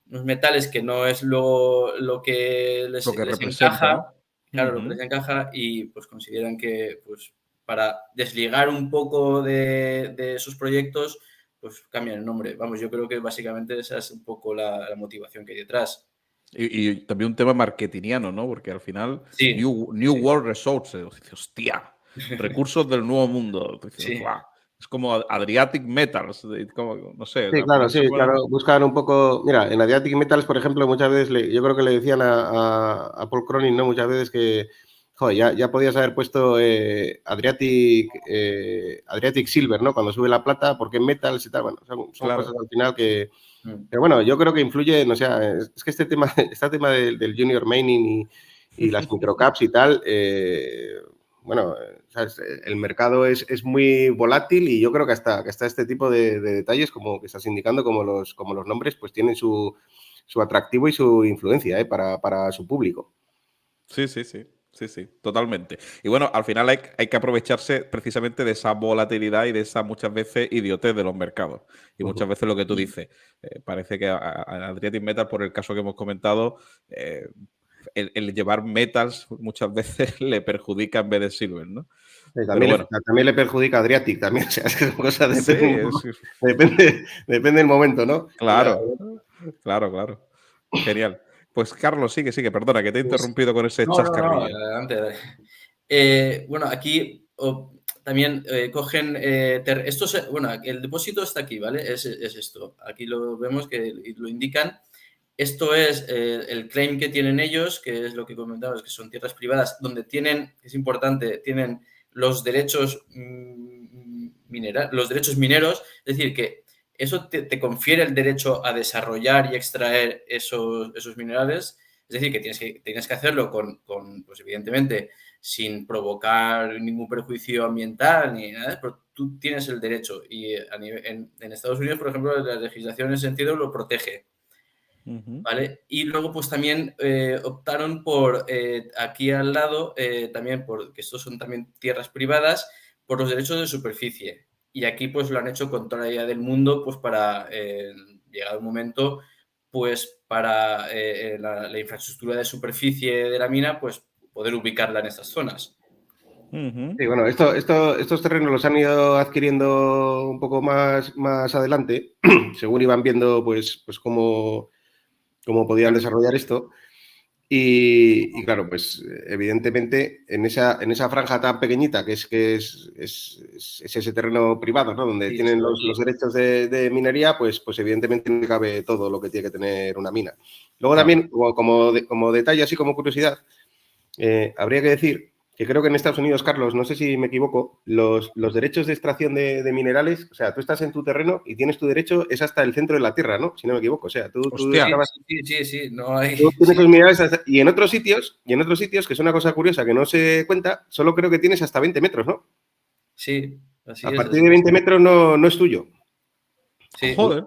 unos metales que no es lo que Lo que les representa, encaja, ¿no? claro, lo que les Ujú. encaja y pues consideran que, pues, para desligar un poco de sus proyectos, pues cambian el nombre. Vamos, yo creo que básicamente esa es un poco la motivación que hay detrás. Y también un tema marketingiano, ¿no? Porque al final, Sí, New sí, World Resources, dices, hostia, recursos del nuevo mundo. Dices, sí, "Guau". Es como Adriatic Metals, no sé, Sí, al final se sí, vuelve. claro. Buscan un poco. Mira, en Adriatic Metals, por ejemplo, muchas veces yo creo que le decían a Paul Cronin, ¿no? Muchas veces que, joder, ya podías haber puesto Adriatic Silver, ¿no? Cuando sube la plata, porque en Metals y tal. Bueno, son cosas Claro. al final que. mm, Pero bueno, yo creo que influye, no sé, es que este tema del junior mining y las microcaps y tal, bueno, ¿sabes? El mercado es muy volátil y yo creo que hasta este tipo de detalles, como que estás indicando, como los nombres, pues tienen su atractivo y su influencia para su público. Sí, sí, sí. Sí, sí, totalmente. Y bueno, al final hay que aprovecharse precisamente de esa volatilidad y de esa muchas veces idiotez de los mercados. Y muchas Ujú. veces lo que tú mm. dices, parece que a Adriatic Metal, por el caso que hemos comentado, el llevar metals muchas veces le perjudica en vez de silver, ¿no? Pero bueno, También le perjudica a Adriatic, también, o sea, es que son cosas, sí, depende un poco, depende del momento, ¿no? O sea, claro, claro, claro. Genial. Pues Carlos, sigue, perdona, que te he Pues, interrumpido con ese no, chascarrillo. adelante, adelante. Bueno, aquí también cogen, bueno, el depósito está aquí, ¿vale? Es esto. Aquí lo vemos que lo indican. Esto es el claim que tienen ellos, que es lo que comentabas, que son tierras privadas, donde tienen, es importante, tienen los derechos los derechos mineros, es decir, que eso te confiere el derecho a desarrollar y extraer esos minerales. Es decir, que tienes que hacerlo pues evidentemente, sin provocar ningún perjuicio ambiental ni nada, pero tú tienes el derecho. Y en Estados Unidos, por ejemplo, la legislación en ese sentido lo protege. Ujú. ¿Vale? Y luego, pues también optaron por, aquí al lado, también que estos son también tierras privadas, por los derechos de superficie. Y aquí, pues lo han hecho con toda la idea del mundo, pues para, llegado un momento, pues para la infraestructura de superficie de la mina, pues poder ubicarla en estas zonas. Ujú. sí, bueno, estos terrenos los han ido adquiriendo un poco más adelante, según iban viendo pues cómo podían desarrollar esto. Y claro, pues evidentemente en esa franja tan pequeñita que es ese terreno privado, ¿no? Donde Sí, tienen esto de los aquí. derechos de minería, pues evidentemente no cabe todo lo que tiene que tener una mina. Luego Claro. también, como detalle, así como curiosidad, habría que decir que creo que en Estados Unidos, Carlos, no sé si me equivoco, los derechos de extracción de minerales, o sea, tú estás en tu terreno y tienes tu derecho, es hasta el centro de la tierra, ¿no? Si no me equivoco, o sea, tú Hostia. Sí, acabas. sí, no hay... Tú tienes Sí, los minerales y en otros sitios, que es una cosa curiosa que no se cuenta, solo creo que tienes hasta 20 metros, ¿no? sí, así A es, partir así de es. 20 metros no es tuyo. Sí, Joder.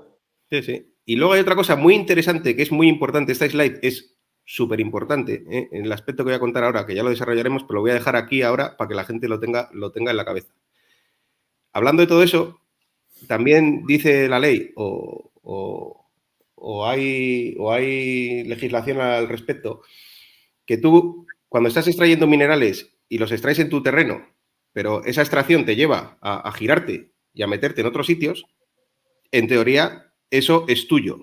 Sí, sí. Y luego hay otra cosa muy interesante, que es muy importante, esta slide es súper importante, en el aspecto que voy a contar ahora, que ya lo desarrollaremos, pero lo voy a dejar aquí ahora para que la gente lo tenga en la cabeza. Hablando de todo eso, también dice la ley, o hay legislación al respecto, que tú, cuando estás extrayendo minerales y los extraes en tu terreno, pero esa extracción te lleva a girarte y a meterte en otros sitios, en teoría, eso es tuyo,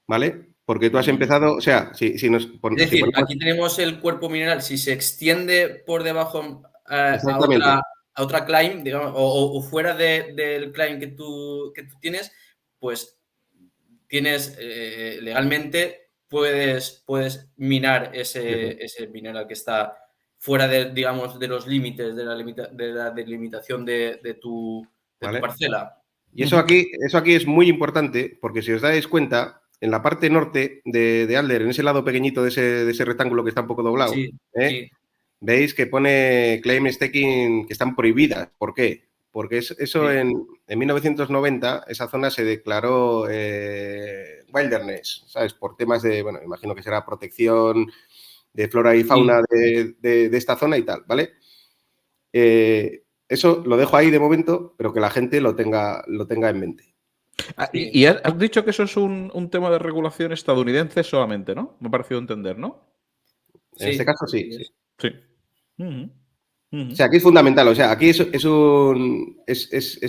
¿vale? Porque tú has mm. empezado, o sea, Es si decir, ponemos. aquí tenemos el cuerpo mineral, si se extiende por debajo a Exactamente. otra claim, digamos, o fuera del claim que tú tienes, pues tienes legalmente puedes minar ese mineral que está. fuera de, digamos, de los límites de la delimitación de tu ¿vale? parcela. Y eso aquí es muy importante porque si os dais cuenta, en la parte norte de Alder, en ese lado pequeñito de ese rectángulo que está un poco doblado, Sí, ¿eh? sí. Veis que pone claim staking que están prohibidas. ¿Por qué? Porque eso Sí. en 1990 esa zona se declaró wilderness, ¿sabes? Por temas de, bueno, imagino que será protección de flora y fauna de esta zona y tal, ¿vale? Eso lo dejo ahí de momento, pero que la gente lo tenga en mente. Y has dicho que eso es un tema de regulación estadounidense solamente, ¿no? Me ha parecido entender, ¿no? En este caso, sí. Sí. Ujú. O sea, aquí es fundamental. O sea, aquí es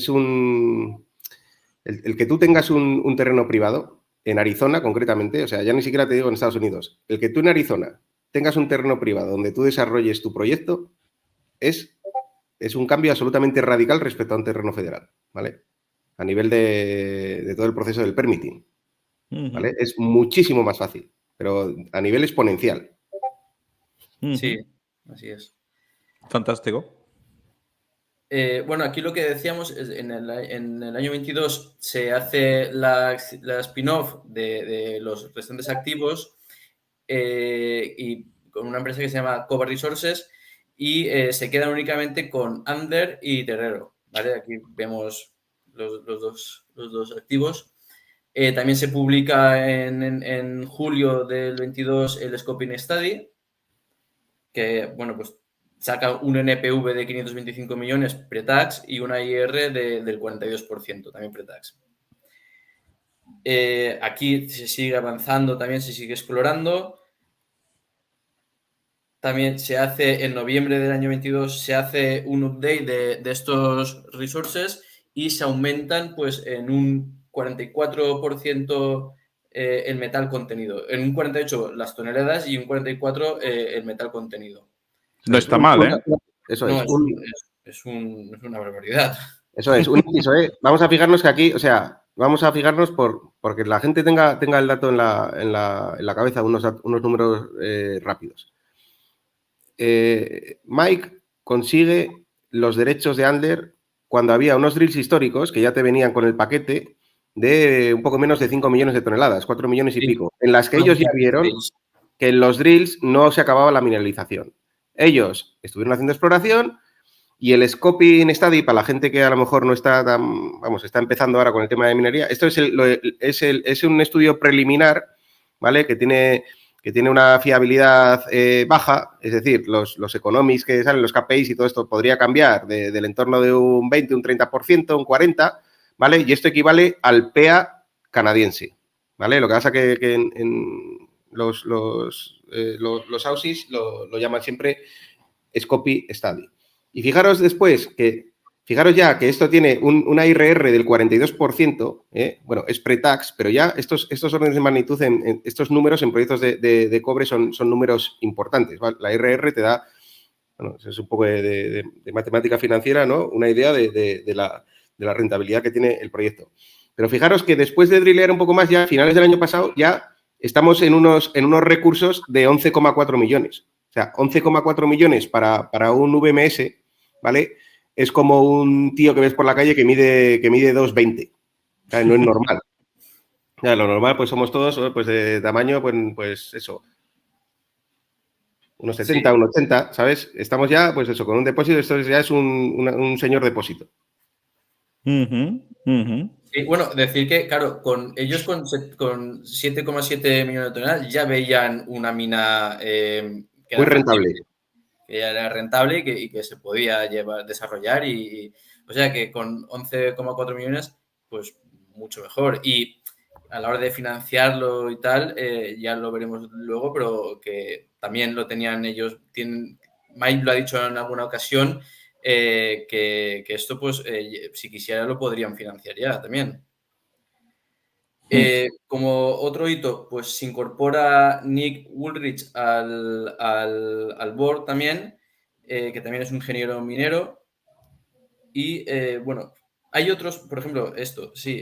un. El que tú tengas un terreno privado, en Arizona concretamente, o sea, ya ni siquiera te digo en Estados Unidos, el que tú en Arizona tengas un terreno privado donde tú desarrolles tu proyecto es un cambio absolutamente radical respecto a un terreno federal, ¿vale? A nivel de todo el proceso del permitting, ¿vale? Es muchísimo más fácil, pero a nivel exponencial. Sí, así es. Fantástico. Bueno, aquí lo que decíamos es en el año 22 se hace la spin-off de los restantes activos y con una empresa que se llama Cover Resources y se quedan únicamente con Ander y Terrero, ¿vale? Aquí vemos los dos activos. También se publica en julio del 22 el Scoping Study, que, bueno, pues saca un NPV de 525 millones pre-tax y una IR del 42%, también pre-tax. Aquí se sigue avanzando, también se sigue explorando. También se hace, en noviembre del año 22, se hace un update de estos resources y se aumentan pues en un 44% el metal contenido. En un 48% las toneladas y un 44% el metal contenido. No está mal, ¿eh? Eso No, es. es una barbaridad. Eso es, un inciso, ¿eh? Vamos a fijarnos que aquí, o sea, vamos a fijarnos porque la gente tenga el dato en la cabeza, unos números rápidos. Mike consigue los derechos de Ander cuando había unos drills históricos que ya te venían con el paquete de un poco menos de 5 millones de toneladas, 4 millones y pico, en las que ellos ya vieron que en los drills no se acababa la mineralización. Ellos estuvieron haciendo exploración y el Scoping Study, para la gente que a lo mejor no está tan, vamos, está empezando ahora con el tema de minería, esto es un estudio preliminar, ¿vale? Que tiene una fiabilidad baja, es decir, los economics que salen, los KPIs y todo esto podría cambiar del entorno de un 20, un 30%, un 40%, ¿vale? Y esto equivale al PEA canadiense, ¿vale? Lo que pasa que en los AUSIs lo llaman siempre Scoping Study. Y fijaros ya que esto tiene una IRR del 42%, bueno, es pre-tax, pero ya estos órdenes de magnitud, estos números en proyectos de cobre son números importantes, ¿vale? La IRR te da, bueno, es un poco de matemática financiera, ¿no? Una idea de la rentabilidad que tiene el proyecto. Pero fijaros que después de drillear un poco más, ya a finales del año pasado, ya estamos en unos recursos de 11,4 millones. O sea, 11,4 millones para un VMS, ¿vale? Es como un tío que ves por la calle que mide 2,20. O sea, no es normal. O sea, lo normal, pues somos todos pues, de tamaño, pues eso, unos 70, unos 80, ¿sabes? Estamos ya, pues eso, con un depósito, esto ya es un señor depósito. Sí, bueno, decir que, claro, ellos con 7,7 millones de toneladas ya veían una mina que muy era rentable. factible, que ya era rentable y que se podía desarrollar. O sea que con 11,4 millones, pues mucho mejor. Y a la hora de financiarlo y tal, ya lo veremos luego, pero que también lo tenían ellos. Mike lo ha dicho en alguna ocasión. Que esto, pues, si quisiera, lo podrían financiar ya también. Como otro hito, pues se incorpora Nick Woolrich al board también, que también es un ingeniero minero. Y bueno, hay otros, por ejemplo,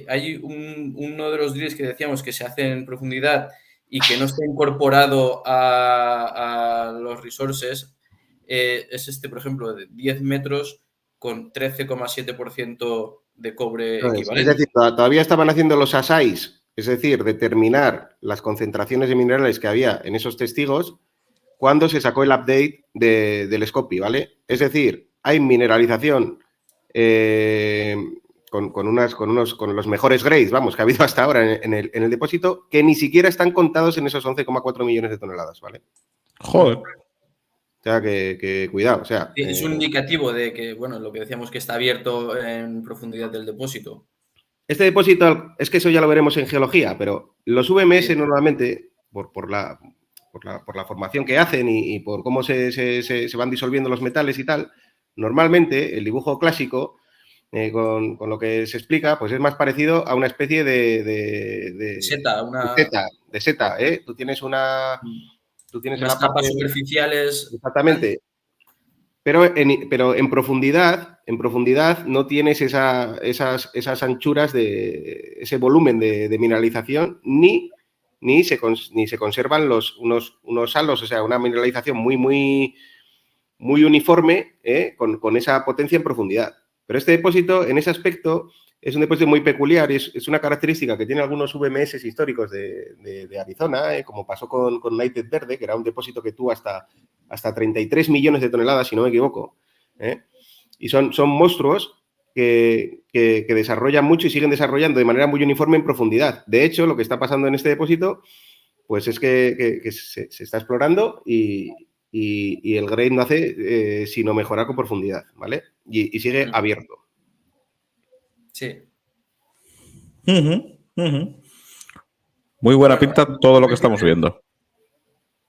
hay uno de los drills que decíamos que se hace en profundidad y que no está incorporado a los resources, es por ejemplo, de 10 metros con 13,7% de cobre Es equivalente. decir, todavía estaban haciendo los asáis, es decir, determinar las concentraciones de minerales que había en esos testigos cuando se sacó el update del Scopy, ¿vale? Es decir, hay mineralización con los mejores grades, vamos, que ha habido hasta ahora en el depósito, que ni siquiera están contados en esos 11,4 millones de toneladas, ¿vale? Joder. O sea, que cuidado, o sea... Es un indicativo de que, bueno, lo que decíamos que está abierto en profundidad del depósito. Este depósito, es que eso ya lo veremos en geología, pero los VMS Sí. normalmente, por la formación que hacen y por cómo se van disolviendo los metales y tal, normalmente el dibujo clásico, con lo que se explica, pues es más parecido a una especie de seta, ¿eh? Tú tienes en unas la parte... capas superficiales. Exactamente. Pero en profundidad no tienes esas anchuras de ese volumen de mineralización, ni se conservan unos halos, o sea, una mineralización muy uniforme, con esa potencia en profundidad. Pero este depósito, en ese aspecto, es un depósito muy peculiar y es una característica que tiene algunos VMS históricos de Arizona, como pasó con United Verde, que era un depósito que tuvo hasta 33 millones de toneladas, si no me equivoco. Y son monstruos que desarrollan mucho y siguen desarrollando de manera muy uniforme en profundidad. De hecho, lo que está pasando en este depósito, pues es que se está explorando y el grade no hace sino mejorar con profundidad, ¿vale? Y sigue abierto. Sí. Muy buena pinta todo lo que estamos viendo.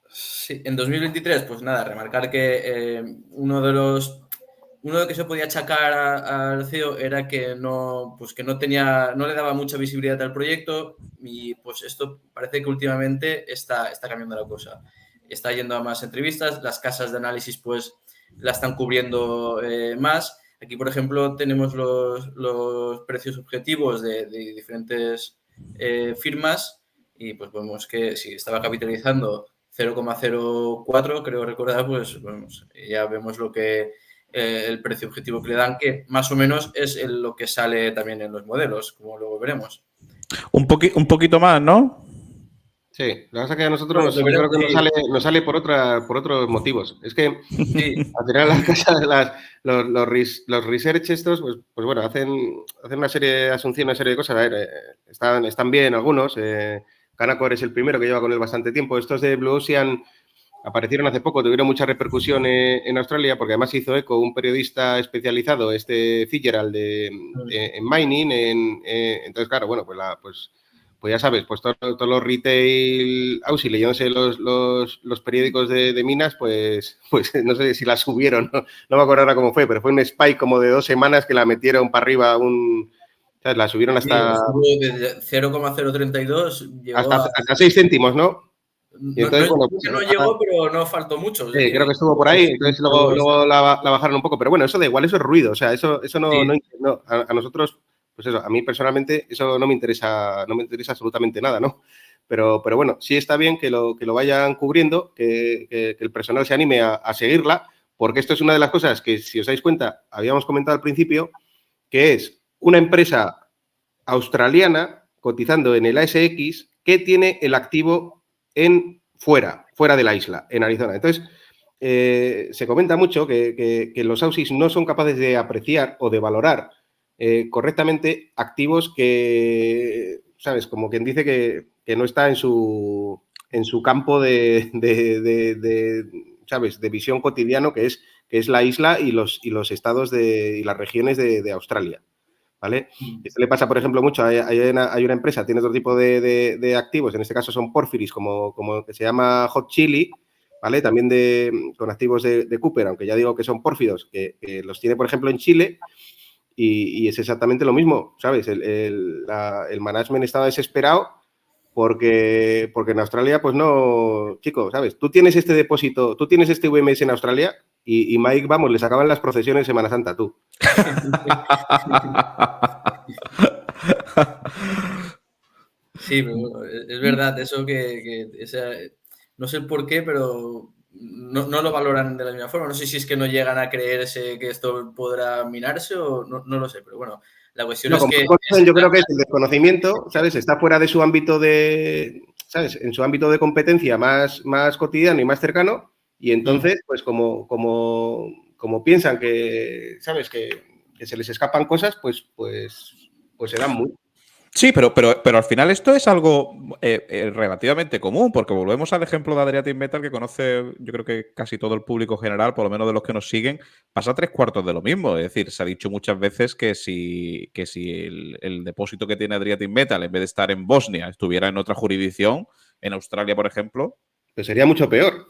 Sí, en 2023, pues nada, remarcar que uno de que se podía achacar al CEO era que no le daba mucha visibilidad al proyecto, y pues esto parece que últimamente está cambiando la cosa. Está yendo a más entrevistas, las casas de análisis pues la están cubriendo más. Aquí, por ejemplo, tenemos los precios objetivos de diferentes firmas, y pues vemos que si estaba capitalizando 0,04, creo recordar, pues ya vemos lo que el precio objetivo que le dan, que más o menos es lo que sale también en los modelos, como luego veremos. Un poquito más, ¿no? Sí, la verdad es que a nosotros yo creo que nos sale por otros motivos. Es que al final las casas, los research estos, pues bueno, hacen una serie de asunciones, una serie de cosas. A ver, están bien algunos. Canaccord es el primero que lleva con él bastante tiempo. Estos de Blue Ocean aparecieron hace poco, tuvieron mucha repercusión en Australia, porque además hizo eco un periodista especializado, Fitzgerald, en mining. Entonces, claro, bueno, pues ya sabes, pues todos los retail house y leyéndose los periódicos de minas, pues no sé si la subieron, no me acuerdo ahora cómo fue, pero fue un spike como de 2 semanas que la metieron para arriba ¿sabes? La subieron hasta... Sí, de 0,032 llegó hasta 6 céntimos, ¿no? Y entonces, no llegó, pero no faltó mucho. Sí, creo que estuvo por ahí, entonces luego la bajaron un poco, pero bueno, eso da igual, eso es ruido, o sea, eso no a nosotros, pues eso, a mí personalmente eso no me interesa absolutamente nada, ¿no? Pero bueno, sí está bien que lo vayan cubriendo, que el personal se anime a seguirla, porque esto es una de las cosas que, si os dais cuenta, habíamos comentado al principio, que es una empresa australiana cotizando en el ASX que tiene el activo fuera de la isla, en Arizona. Entonces, se comenta mucho que los aussies no son capaces de apreciar o de valorar correctamente activos que, ¿sabes? Como quien dice que no está en su campo de ¿sabes? De visión cotidiano, que es la isla y los estados y las regiones de Australia, ¿vale? Esto le pasa, por ejemplo, mucho. Hay una empresa, tiene otro tipo de activos, en este caso son porfiris, como que se llama Hot Chili, ¿vale? También con activos de Cooper, aunque ya digo que son pórfidos, que los tiene, por ejemplo, en Chile, y es exactamente lo mismo, ¿sabes? El management estaba desesperado porque en Australia, pues no, chico, ¿sabes? Tú tienes este depósito, tú tienes este VMS en Australia y Mike, vamos, le sacaban las procesiones en Semana Santa, tú. Sí, pero es verdad, eso que no sé por qué, pero no lo valoran de la misma forma. No sé si es que no llegan a creerse que esto podrá minarse o no lo sé, pero bueno, la cuestión No, es como que... conocen, yo creo que es el desconocimiento, ¿sabes? Está fuera de su ámbito de, ¿sabes? En su ámbito de competencia más cotidiano y más cercano. Y entonces, pues como piensan que, ¿sabes? Que se les escapan cosas, pues se dan muy. Sí, pero al final esto es algo relativamente común, porque volvemos al ejemplo de Adriatic Metal que conoce, yo creo que casi todo el público general, por lo menos de los que nos siguen, pasa 3/4 de lo mismo. Es decir, se ha dicho muchas veces que si el depósito que tiene Adriatic Metal, en vez de estar en Bosnia, estuviera en otra jurisdicción, en Australia, por ejemplo. Pues sería mucho peor.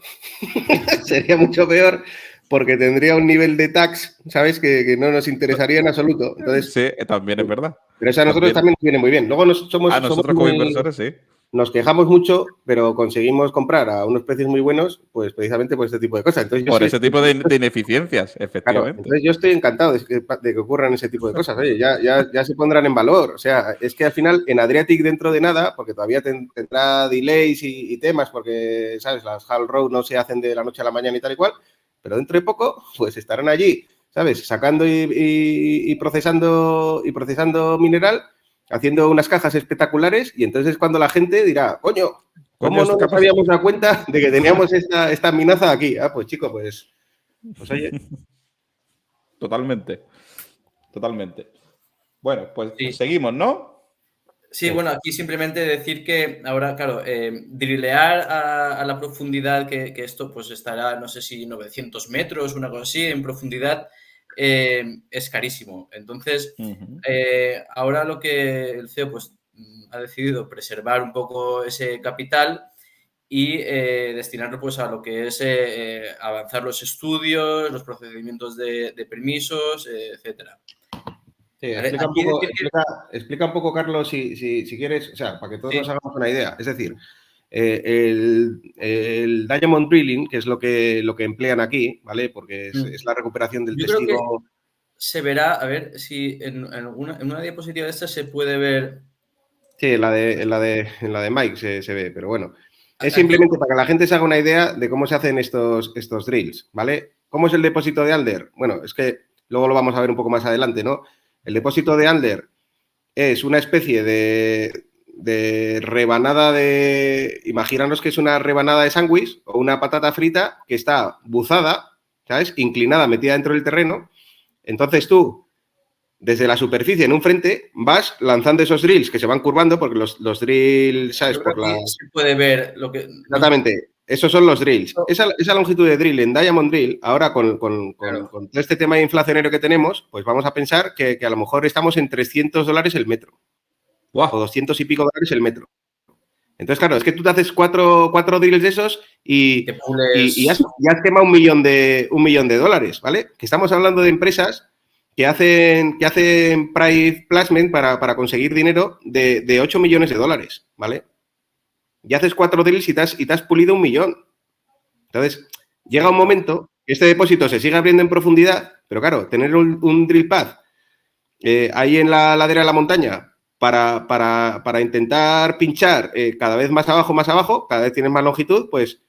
Sería mucho peor porque tendría un nivel de tax, ¿sabes? Que no nos interesaría en absoluto. Entonces, Sí, también es verdad. pero eso a nosotros también nos viene muy bien. Luego A somos nosotros como inversores, sí. nos quejamos mucho, pero conseguimos comprar a unos precios muy buenos, pues precisamente por este tipo de cosas. Entonces, Por ese tipo de ineficiencias, claro, efectivamente. entonces yo estoy encantado de que ocurran ese tipo de cosas. Oye, ya se pondrán en valor. O sea, es que al final en Adriatic dentro de nada, porque todavía tendrá delays y temas, porque, ¿sabes? Las Haul Road no se hacen de la noche a la mañana y tal y cual, pero dentro de poco, pues estarán allí, ¿sabes? Sacando y procesando mineral, haciendo unas cajas espectaculares y entonces es cuando la gente dirá, coño, ¿cómo no nos habíamos dado cuenta de que teníamos esta minaza aquí? Ah, pues chico, pues oye. Totalmente. Bueno, pues Sí. seguimos, ¿no? Sí, bueno, aquí simplemente decir que ahora, claro, drillear a la profundidad que esto pues estará, no sé si 900 metros, una cosa así, en profundidad, es carísimo. Entonces, ahora lo que el CEO pues ha decidido preservar un poco ese capital y destinarlo pues a lo que es avanzar los estudios, los procedimientos de permisos, etcétera. Sí, ¿Vale? explica un poco, Carlos, si quieres, o sea, para que todos Sí. nos hagamos una idea. Es decir, el Diamond Drilling, que es lo que emplean aquí, ¿vale? Porque es la recuperación del Yo creo que testigo. se verá, a ver si en una diapositiva de esta se puede ver. Sí, en la de Mike se ve, pero bueno. Es Aquí, simplemente para que la gente se haga una idea de cómo se hacen estos drills, ¿vale? ¿Cómo es el depósito de Alder? Bueno, es que luego lo vamos a ver un poco más adelante, ¿no? El depósito de Alder es una especie de rebanada de... Imaginaros que es una rebanada de sándwich o una patata frita que está buzada, ¿sabes? Inclinada, metida dentro del terreno. Entonces tú, desde la superficie en un frente, vas lanzando esos drills que se van curvando porque los drills, ¿sabes? yo creo que aquí se puede ver lo que... Exactamente. Esos son los drills. Esa longitud de drill en Diamond Drill, ahora con Claro. todo este tema inflacionario que tenemos, pues vamos a pensar que a lo mejor estamos en $300 el metro. ¡Guau! O 200 y pico dólares el metro. Entonces, claro, es que tú te haces cuatro drills de esos y has quemado $1 millón de dólares, ¿vale? Que estamos hablando de empresas que hacen price placement para conseguir dinero de 8 millones de dólares, ¿vale? Y haces 4 drills y te has pulido $1 millón. Entonces, llega un momento que este depósito se sigue abriendo en profundidad, pero claro, tener un drill pad ahí en la ladera de la montaña para intentar pinchar cada vez más abajo, cada vez tienes más longitud, pues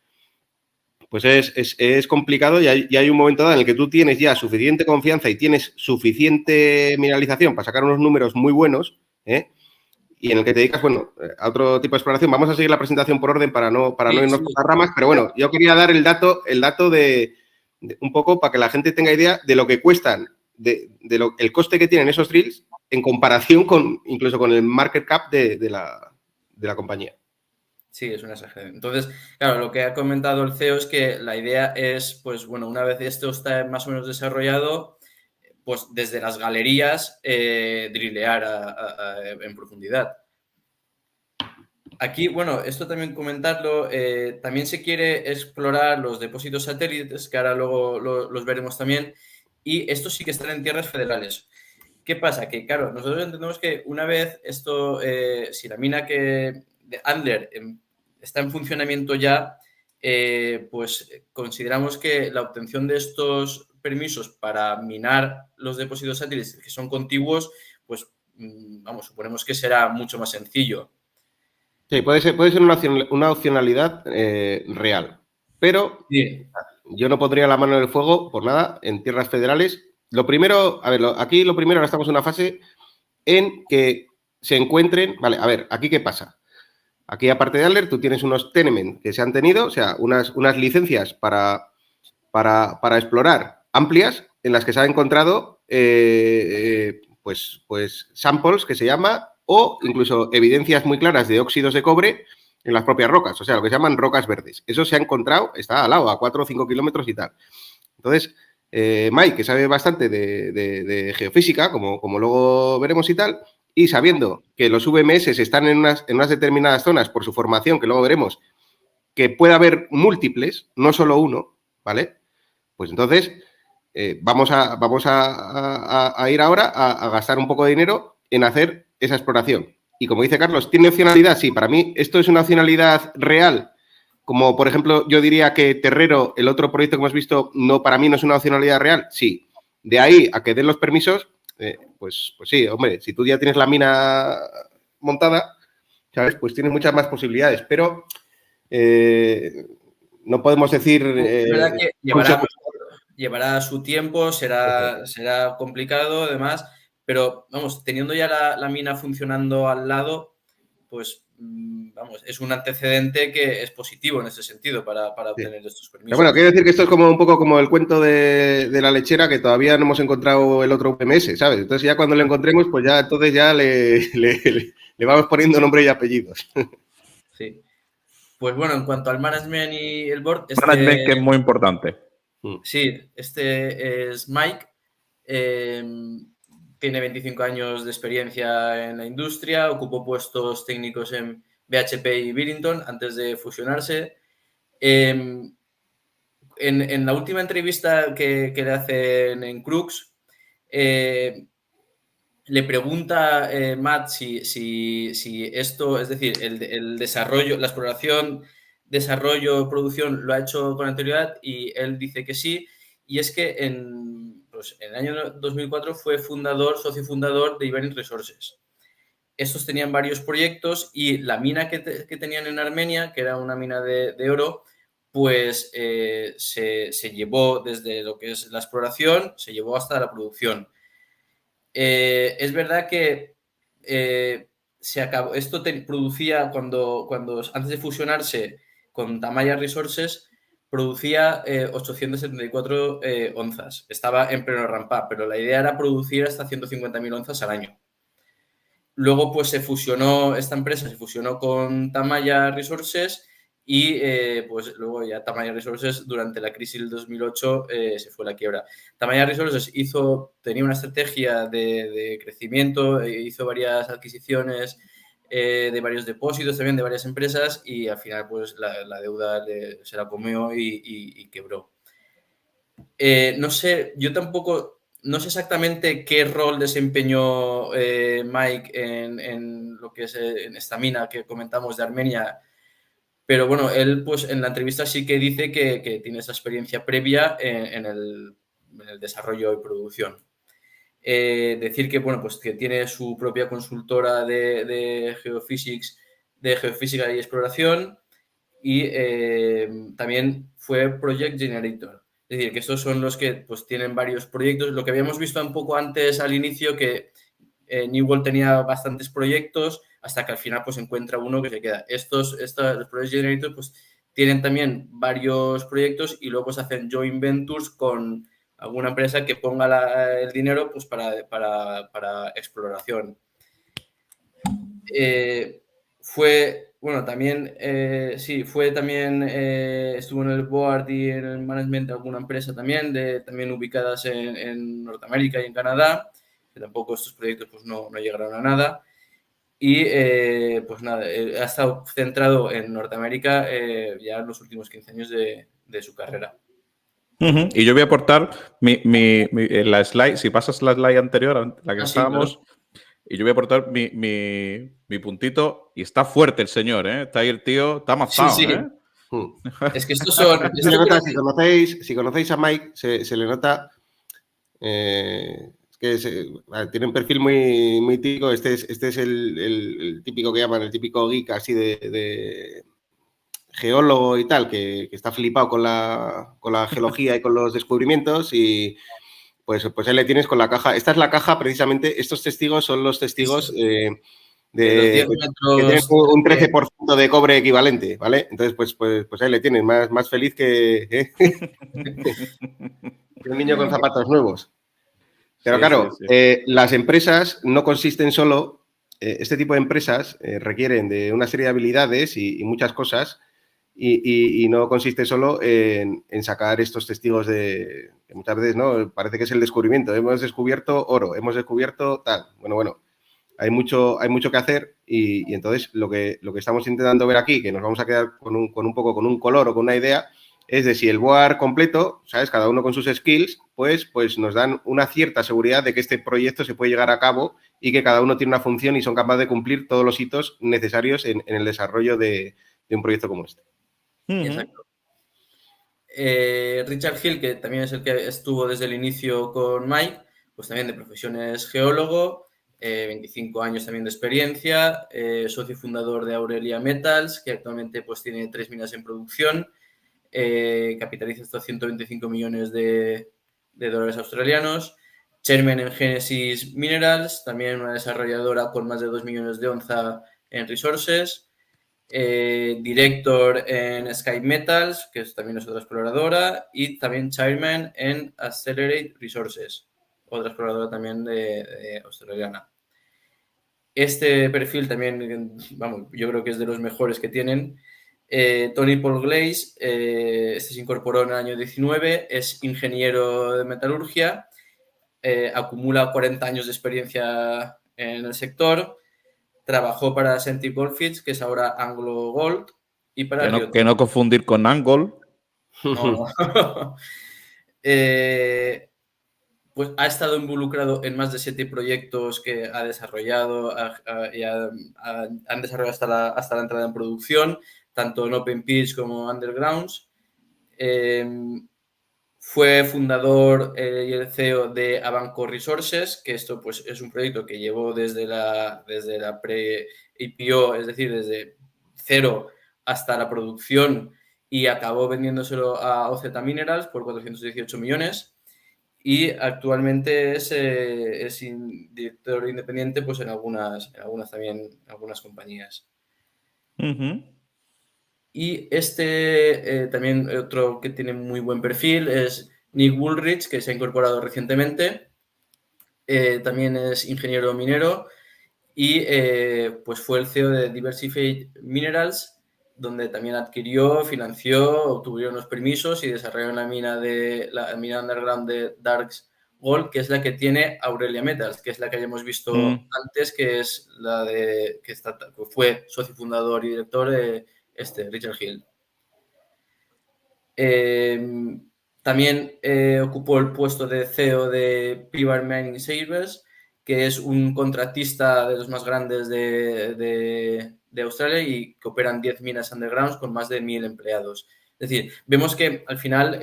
es complicado y hay un momento dado en el que tú tienes ya suficiente confianza y tienes suficiente mineralización para sacar unos números muy buenos, y en el que te dedicas, bueno, a otro tipo de exploración. Vamos a seguir la presentación por orden para no irnos por las ramas, pero bueno, yo quería dar el dato de un poco para que la gente tenga idea de lo que cuestan, el coste que tienen esos drills en comparación incluso con el market cap de la compañía. Sí, es una exageración. Entonces, claro, lo que ha comentado el CEO es que la idea es, pues bueno, una vez esto está más o menos desarrollado, pues desde las galerías drillear en profundidad. Aquí, bueno, esto también comentarlo, también se quiere explorar los depósitos satélites, que ahora luego los veremos también, y estos sí que están en tierras federales. ¿Qué pasa? Que, claro, nosotros entendemos que una vez esto, si la mina de Adler está en funcionamiento ya, pues consideramos que la obtención de estos permisos para minar los depósitos satélites que son contiguos, pues, vamos, suponemos que será mucho más sencillo. Sí, puede ser una opcionalidad real. pero Sí. yo no pondría la mano en el fuego por nada en tierras federales. Lo primero, a ver, aquí lo primero, ahora estamos en una fase en que se encuentren, vale, a ver, aquí qué pasa. Aquí, aparte de Adler, tú tienes unos tenement que se han tenido, o sea, unas licencias para explorar amplias en las que se han encontrado pues samples que se llama o incluso evidencias muy claras de óxidos de cobre en las propias rocas, o sea, lo que se llaman rocas verdes. Eso se ha encontrado, está al lado, a 4 o 5 kilómetros y tal. Entonces, Mike, que sabe bastante de geofísica, como luego veremos y tal, y sabiendo que los VMS están en unas determinadas zonas por su formación, que luego veremos, que puede haber múltiples, no solo uno, ¿vale? Pues entonces vamos a ir ahora a gastar un poco de dinero en hacer esa exploración. Y como dice Carlos, ¿tiene opcionalidad? Sí, para mí esto es una opcionalidad real. Como, por ejemplo, yo diría que Terrero, el otro proyecto que hemos visto, no, para mí no es una opcionalidad real. Sí. De ahí a que den los permisos, pues sí, hombre, si tú ya tienes la mina montada, ¿sabes? Pues tienes muchas más posibilidades. Pero no podemos decir... Es verdad que llevará su tiempo, será complicado además, pero vamos, teniendo ya la mina funcionando al lado, pues vamos, es un antecedente que es positivo en ese sentido para obtener estos Pero permisos. bueno, quiero decir que esto es como un poco como el cuento de la lechera, que todavía no hemos encontrado el otro PMS, ¿sabes? Entonces ya cuando lo encontremos, pues ya entonces ya le vamos poniendo nombre y apellidos. Sí. Pues bueno, en cuanto al management y el board, Management, que es muy importante. Sí, este es Mike. Tiene 25 años de experiencia en la industria, ocupó puestos técnicos en BHP y Billington antes de fusionarse. En la última entrevista que le hacen en Crux, le pregunta Matt si esto, es decir, el desarrollo, la exploración, desarrollo, producción lo ha hecho con anterioridad y él dice que sí. Y es que en el año 2004 fue socio fundador de Ibernic Resources. Estos tenían varios proyectos y la mina que tenían en Armenia, que era una mina de oro, pues se llevó desde lo que es la exploración, se llevó hasta la producción. Es verdad que se acabó. Esto producía cuando antes de fusionarse con Tamaya Resources, producía 874 onzas. Estaba en pleno ramp-up, pero la idea era producir hasta 150.000 onzas al año. Luego, pues esta empresa se fusionó con Tamaya Resources y pues luego ya Tamaya Resources durante la crisis del 2008 se fue a la quiebra. Tamaya Resources tenía una estrategia de crecimiento, hizo varias adquisiciones de varios depósitos también de varias empresas y al final pues la deuda se la comió y quebró. No sé, yo tampoco... No sé exactamente qué rol desempeñó Mike en lo que es en esta mina que comentamos de Armenia, pero bueno, él pues en la entrevista sí que dice que tiene esa experiencia previa en el desarrollo y producción. Decir que, bueno, pues que tiene su propia consultora de geofísica y exploración y también fue Project Generator. Es decir, que estos son los que pues, tienen varios proyectos. Lo que habíamos visto un poco antes al inicio, que New World tenía bastantes proyectos hasta que al final pues encuentra uno que se queda. Los Project Generator pues tienen también varios proyectos y luego se hacen joint ventures con alguna empresa que ponga el dinero pues para exploración. Bueno, también, estuvo en el board y en el management de alguna empresa también ubicadas en Norteamérica y en Canadá, que tampoco estos proyectos pues no llegaron a nada. Y pues nada, ha estado centrado en Norteamérica ya en los últimos 15 años de su carrera. Y yo voy a aportar la slide, si pasas la slide anterior, la que estábamos, claro. Y yo voy a aportar mi puntito. Y está fuerte el señor, ¿eh? Está ahí el tío, está amazado, sí. ¿eh? Es que estos son... Si conocéis a Mike, se le nota... tiene un perfil muy típico. Este es el típico que llaman, el típico geek así de geólogo y tal, que está flipado con la geología y con los descubrimientos y pues ahí le tienes con la caja. Esta es la caja, precisamente, estos testigos son los testigos Los 10 que tienen metros un 13% de cobre equivalente, ¿vale? Entonces, pues ahí le tienes, más feliz que un niño con zapatos nuevos. Pero Sí, claro, sí, sí. las empresas no consisten solo, este tipo de empresas requieren de una serie de habilidades y muchas cosas y no consiste solo en sacar estos testigos que muchas veces no parece que es el descubrimiento. Hemos descubierto oro, hemos descubierto tal. Bueno, hay mucho que hacer y entonces lo que estamos intentando ver aquí, que nos vamos a quedar con un color o con una idea, es de si el board completo, ¿sabes? Cada uno con sus skills, pues nos dan una cierta seguridad de que este proyecto se puede llevar a cabo y que cada uno tiene una función y son capaces de cumplir todos los hitos necesarios en el desarrollo de un proyecto como este. Exacto. Richard Hill, que también es el que estuvo desde el inicio con Mike, pues también de profesión es geólogo, 25 años también de experiencia, socio fundador de Aurelia Metals, que actualmente pues tiene 3 minas en producción, capitaliza hasta 125 millones de dólares australianos, chairman en Genesis Minerals, también una desarrolladora con más de 2 millones de onza en resources, director en Sky Metals, que también es otra exploradora, y también chairman en Accelerate Resources, otra exploradora también de australiana. Este perfil también, vamos, yo creo que es de los mejores que tienen. Tony Paul Glaze, este se incorporó en el año 19, es ingeniero de metalurgia, acumula 40 años de experiencia en el sector. Trabajó para Scientific Goldfields, que es ahora Anglo Gold, y para Rio Que no confundir con Angol. No. Pues ha estado involucrado en más de 7 proyectos que ha desarrollado y han desarrollado hasta la entrada en producción, tanto en Open Pits como Undergrounds. Fue fundador y el CEO de Avanco Resources, que esto pues, es un proyecto que llevó desde la pre-IPO, es decir, desde cero hasta la producción y acabó vendiéndoselo a OZ Minerals por 418 millones y actualmente es director independiente pues, en algunas compañías. Y también otro que tiene muy buen perfil es Nick Woolrich, que se ha incorporado recientemente. También es ingeniero minero y pues fue el CEO de Diversified Minerals, donde también adquirió, financió, obtuvieron los permisos y desarrollaron la mina underground de Darks Gold, que es la que tiene Aurelia Metals, que es la que hayamos visto antes, que es la que fue socio fundador y director Richard Hill. También ocupó el puesto de CEO de Pivar Mining Savers, que es un contratista de los más grandes de Australia y que operan 10 minas undergrounds con más de 1.000 empleados. Es decir, vemos que al final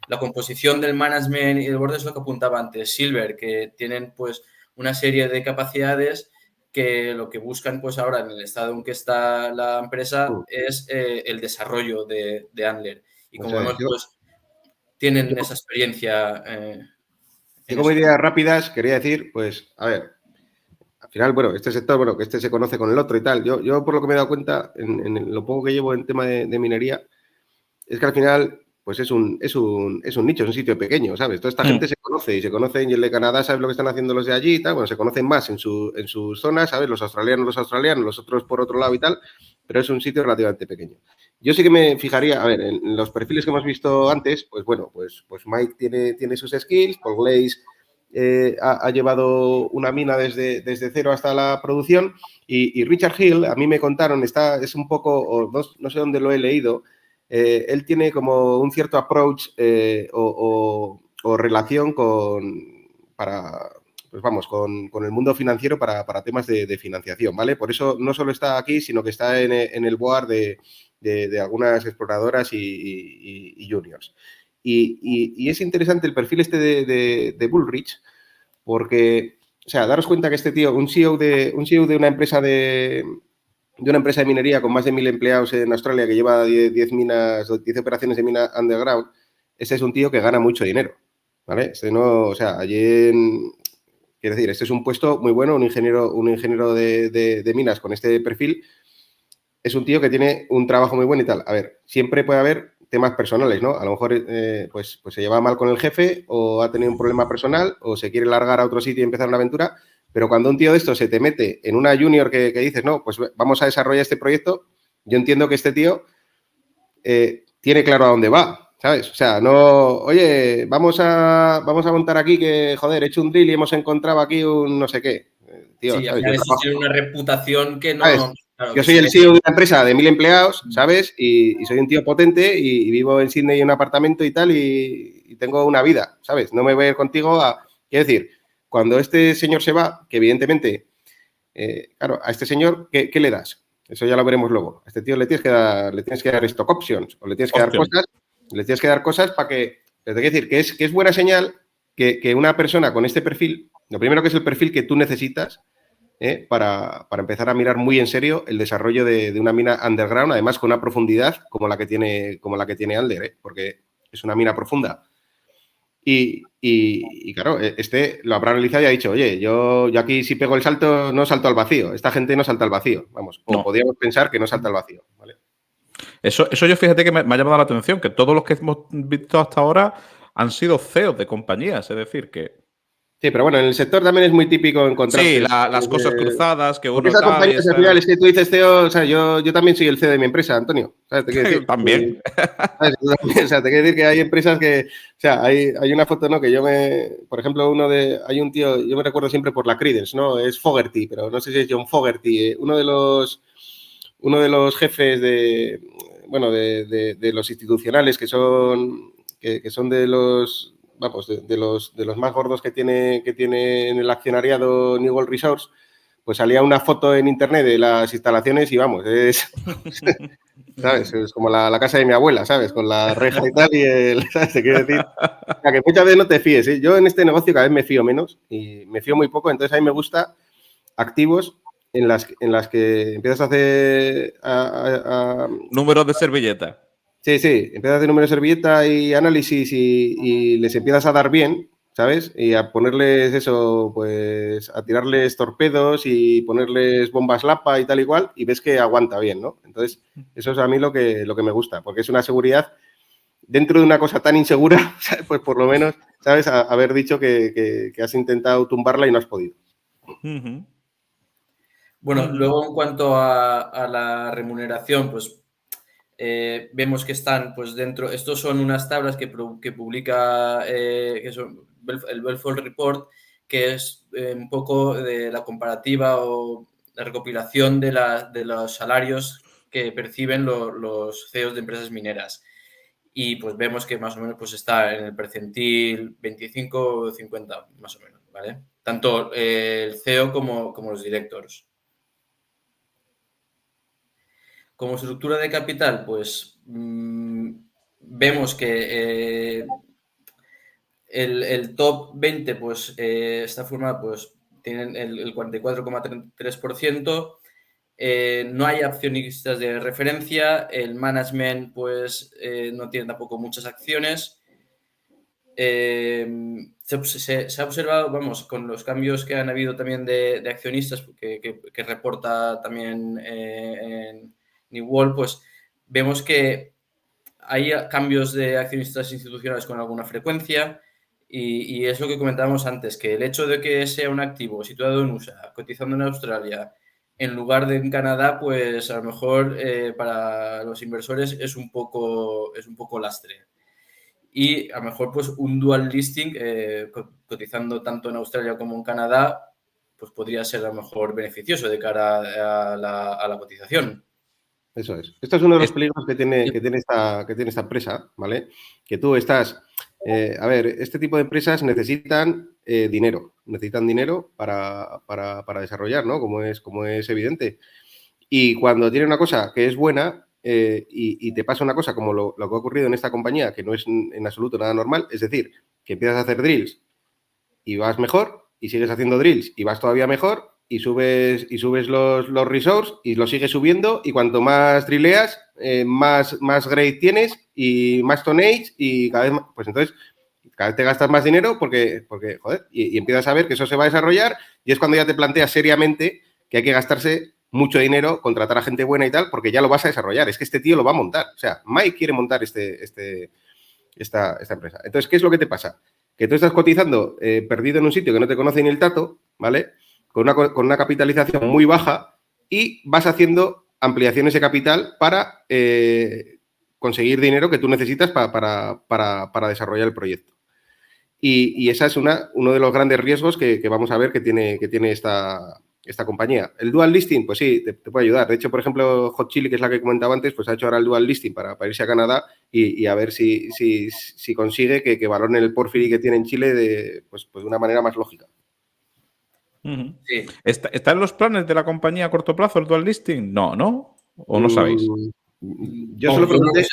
la composición del management y del board es lo que apuntaba antes Silver, que tienen pues una serie de capacidades que lo que buscan pues ahora en el estado en que está la empresa es el desarrollo de Antler. Y como vemos, pues tienen esa experiencia. Yo como ideas rápidas quería decir, pues, a ver, al final, bueno, este sector, bueno, que este se conoce con el otro y tal. Yo por lo que me he dado cuenta, en lo poco que llevo en tema de minería, es que al final, pues es un nicho, es un sitio pequeño, ¿sabes? Toda esta gente se conoce y el de Canadá sabe lo que están haciendo los de allí y tal. Bueno, se conocen más en sus zonas, ¿sabes? Los australianos, los otros por otro lado y tal, pero es un sitio relativamente pequeño. Yo sí que me fijaría, a ver, en los perfiles que hemos visto antes, pues bueno, pues Mike tiene sus skills, Paul Glaze ha llevado una mina desde cero hasta la producción y Richard Hill, a mí me contaron, es un poco, no sé dónde lo he leído, él tiene como un cierto approach o relación con el mundo financiero para temas de financiación, ¿vale? Por eso no solo está aquí, sino que está en el board de algunas exploradoras y juniors. Y es interesante el perfil este de Bullrich, porque, o sea, daros cuenta que este tío, un CEO de una empresa de de una empresa de minería con más de 1.000 empleados en Australia que lleva 10 minas, 10 operaciones de mina underground, ese es un tío que gana mucho dinero, ¿vale? Este no, o sea, quiero decir, este es un puesto muy bueno, un ingeniero de minas con este perfil, es un tío que tiene un trabajo muy bueno y tal. A ver, siempre puede haber temas personales, ¿no? A lo mejor pues se lleva mal con el jefe o ha tenido un problema personal o se quiere largar a otro sitio y empezar una aventura, pero cuando un tío de esto se te mete en una junior que dices, no, pues vamos a desarrollar este proyecto, yo entiendo que este tío tiene claro a dónde va, ¿sabes? O sea, no, oye, vamos a montar aquí que, joder, he hecho un drill y hemos encontrado aquí un no sé qué. Tío, Sí, al ¿sabes? final eso tiene una reputación que ¿Sabes? no, claro, Yo que soy se el ve. CEO de una empresa de 1.000 empleados, ¿sabes? Y soy un tío potente y vivo en Sydney en un apartamento y tal y tengo una vida, ¿sabes? No me voy a ir contigo a... Quiero decir, cuando este señor se va, que evidentemente, claro, a este señor, ¿qué le das? Eso ya lo veremos luego. A este tío le tienes que dar stock options o le tienes que dar cosas para que... Te quiero decir que es buena señal que una persona con este perfil, lo primero que es el perfil que tú necesitas, para empezar a mirar muy en serio el desarrollo de una mina underground, además con una profundidad como la que tiene Alder, porque es una mina profunda. Y claro, este lo habrá analizado y ha dicho, oye, yo aquí si pego el salto no salto al vacío, esta gente no salta al vacío, vamos, o No. podríamos pensar que no salta al vacío, ¿vale? Eso yo fíjate que me ha llamado la atención, que todos los que hemos visto hasta ahora han sido CEOs de compañías, es decir, que Sí, pero bueno, en el sector también es muy típico sí, encontrarte... las cosas cruzadas, que Porque uno esas tal y compañías al final esa... es que tú dices CEO, o sea, yo también soy el CEO de mi empresa, Antonio, ¿sabes? Te quiero decir. También. ¿Sabes? O sea, te quiero decir que hay empresas que, o sea, hay una foto, ¿no? Que por ejemplo, hay un tío, yo me recuerdo siempre por la Creedence, ¿no? Es Fogerty, pero no sé si es John Fogerty, uno de los jefes bueno, de los institucionales que son de los, vamos, de los más gordos que tiene en el accionariado New Gold Resource, pues salía una foto en internet de las instalaciones y vamos, ¿sabes? Es como la casa de mi abuela, ¿sabes? Con la reja y tal ¿sabes? Te quiero decir. O sea, que muchas veces no te fíes, ¿eh? Yo en este negocio cada vez me fío menos y me fío muy poco, entonces a mí me gusta activos en las que empiezas a hacer... Números de servilleta. Sí, empiezas a hacer números de servilleta y análisis y les empiezas a dar bien, ¿sabes? Y a ponerles eso, pues a tirarles torpedos y ponerles bombas Lapa y tal y cual, y ves que aguanta bien, ¿no? Entonces, eso es a mí lo que me gusta, porque es una seguridad dentro de una cosa tan insegura, ¿sabes? Pues por lo menos, ¿sabes? Haber dicho que has intentado tumbarla y no has podido. Bueno, luego en cuanto a la remuneración, pues vemos que están pues dentro, estos son unas tablas que publica que son el Belfort Report, que es un poco de la comparativa o la recopilación de los salarios que perciben los CEOs de empresas mineras. Y pues vemos que más o menos pues está en el percentil 25 o 50, más o menos, ¿vale? Tanto el CEO como los directors. Como estructura de capital, pues vemos que el top 20 pues, está formado, pues tienen el 44,3%. No hay accionistas de referencia, el management pues no tiene tampoco muchas acciones. Se ha observado, vamos, con los cambios que han habido también de accionistas que reporta también en New World, pues vemos que hay cambios de accionistas institucionales con alguna frecuencia y es lo que comentábamos antes, que el hecho de que sea un activo situado en USA, cotizando en Australia, en lugar de en Canadá, pues a lo mejor para los inversores es un poco lastre. Y a lo mejor pues un dual listing cotizando tanto en Australia como en Canadá, pues podría ser a lo mejor beneficioso de cara a la cotización. Eso es. Esto es uno de los peligros que tiene esta empresa, ¿vale? Que tú estás... a ver, este tipo de empresas necesitan dinero. Necesitan dinero para desarrollar, ¿no? Como es evidente. Y cuando tiene una cosa que es buena y te pasa una cosa como lo que ha ocurrido en esta compañía, que no es en absoluto nada normal, es decir, que empiezas a hacer drills y vas mejor, y sigues haciendo drills y vas todavía mejor, y subes los resource y los sigues subiendo y cuanto más drileas, más grade tienes y más tonnage y cada vez más, pues entonces cada vez te gastas más dinero porque joder, y empiezas a ver que eso se va a desarrollar y es cuando ya te planteas seriamente que hay que gastarse mucho dinero, contratar a gente buena y tal, porque ya lo vas a desarrollar. Es que este tío lo va a montar. O sea, Mike quiere montar esta empresa. Entonces, ¿qué es lo que te pasa? Que tú estás cotizando perdido en un sitio que no te conoce ni el tato, ¿vale? Con una capitalización muy baja y vas haciendo ampliaciones de capital para conseguir dinero que tú necesitas para desarrollar el proyecto. Y esa es uno de los grandes riesgos que vamos a ver que tiene esta compañía. El dual listing, pues sí, te puede ayudar. De hecho, por ejemplo, Hot Chili, que es la que comentaba antes, pues ha hecho ahora el dual listing para irse a Canadá y a ver si consigue que valoren el porphyry que tiene en Chile de una manera más lógica. Sí. ¿Está en los planes de la compañía a corto plazo el dual listing? No. ¿O no sabéis? Yo se lo pregunté.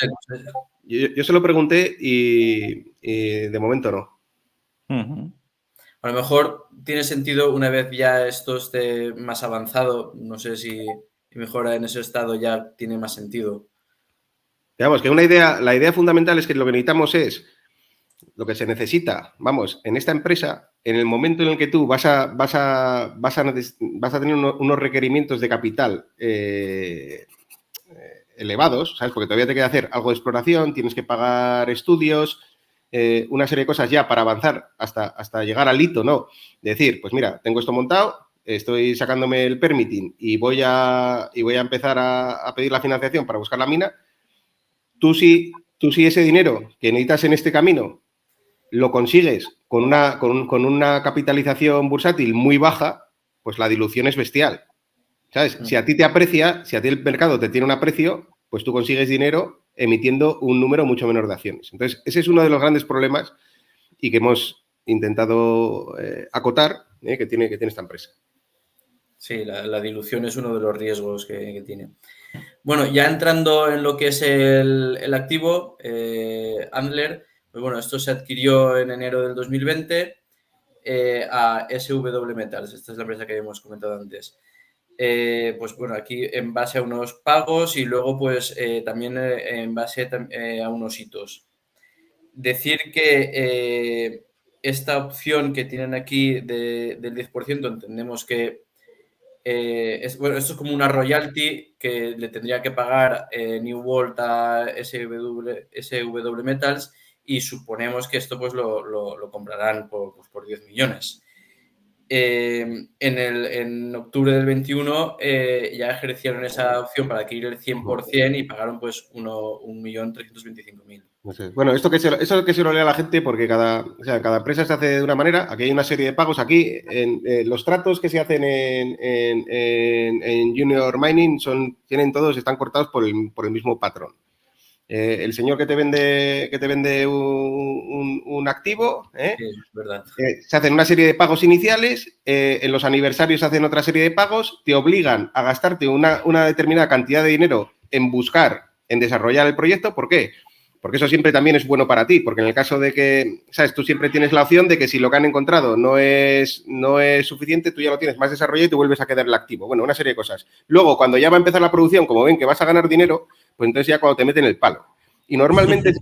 Yo se lo pregunté y de momento no. A lo mejor tiene sentido una vez ya esto esté más avanzado. No sé si mejora en ese estado ya tiene más sentido. Digamos que la idea fundamental es que lo que necesitamos es lo que se necesita, vamos, en esta empresa, en el momento en el que tú vas a tener unos requerimientos de capital elevados, ¿sabes? Porque todavía te queda hacer algo de exploración, tienes que pagar estudios, una serie de cosas ya para avanzar hasta llegar al hito, ¿no? De decir, pues mira, tengo esto montado, estoy sacándome el permitting y voy a empezar a pedir la financiación para buscar la mina. Tú sí ese dinero que necesitas en este camino lo consigues con una capitalización bursátil muy baja, pues la dilución es bestial. ¿Sabes? Si a ti te aprecia, si a ti el mercado te tiene un aprecio, pues tú consigues dinero emitiendo un número mucho menor de acciones. Entonces, ese es uno de los grandes problemas y que hemos intentado acotar que tiene esta empresa. Sí, la dilución es uno de los riesgos que tiene. Bueno, ya entrando en lo que es el activo, Antler, pues bueno, esto se adquirió en enero del 2020 a SW Metals. Esta es la empresa que hemos comentado antes. Pues bueno, aquí en base a unos pagos y luego pues también en base a unos hitos. Decir que esta opción que tienen aquí del 10% entendemos que esto es como una royalty que le tendría que pagar New World a SW Metals y suponemos que esto pues lo comprarán por 10 millones. En octubre del 21 ya ejercieron esa opción para adquirir el 100% y pagaron pues 1.325.000. No sé. Bueno, eso que se lo lea la gente porque cada empresa se hace de una manera. Aquí hay una serie de pagos. Aquí los tratos que se hacen en Junior Mining están cortados por el mismo patrón. El señor que te vende un activo, Sí, es verdad. se hacen una serie de pagos iniciales, en los aniversarios se hacen otra serie de pagos, te obligan a gastarte una determinada cantidad de dinero en desarrollar el proyecto. ¿Por qué? Porque eso siempre también es bueno para ti, porque en el caso de que, ¿sabes? Tú siempre tienes la opción de que si lo que han encontrado no es suficiente, tú ya lo tienes más desarrollado y te vuelves a quedar el activo. Bueno, una serie de cosas. Luego, cuando ya va a empezar la producción, como ven que vas a ganar dinero, pues entonces ya cuando te meten el palo. Y normalmente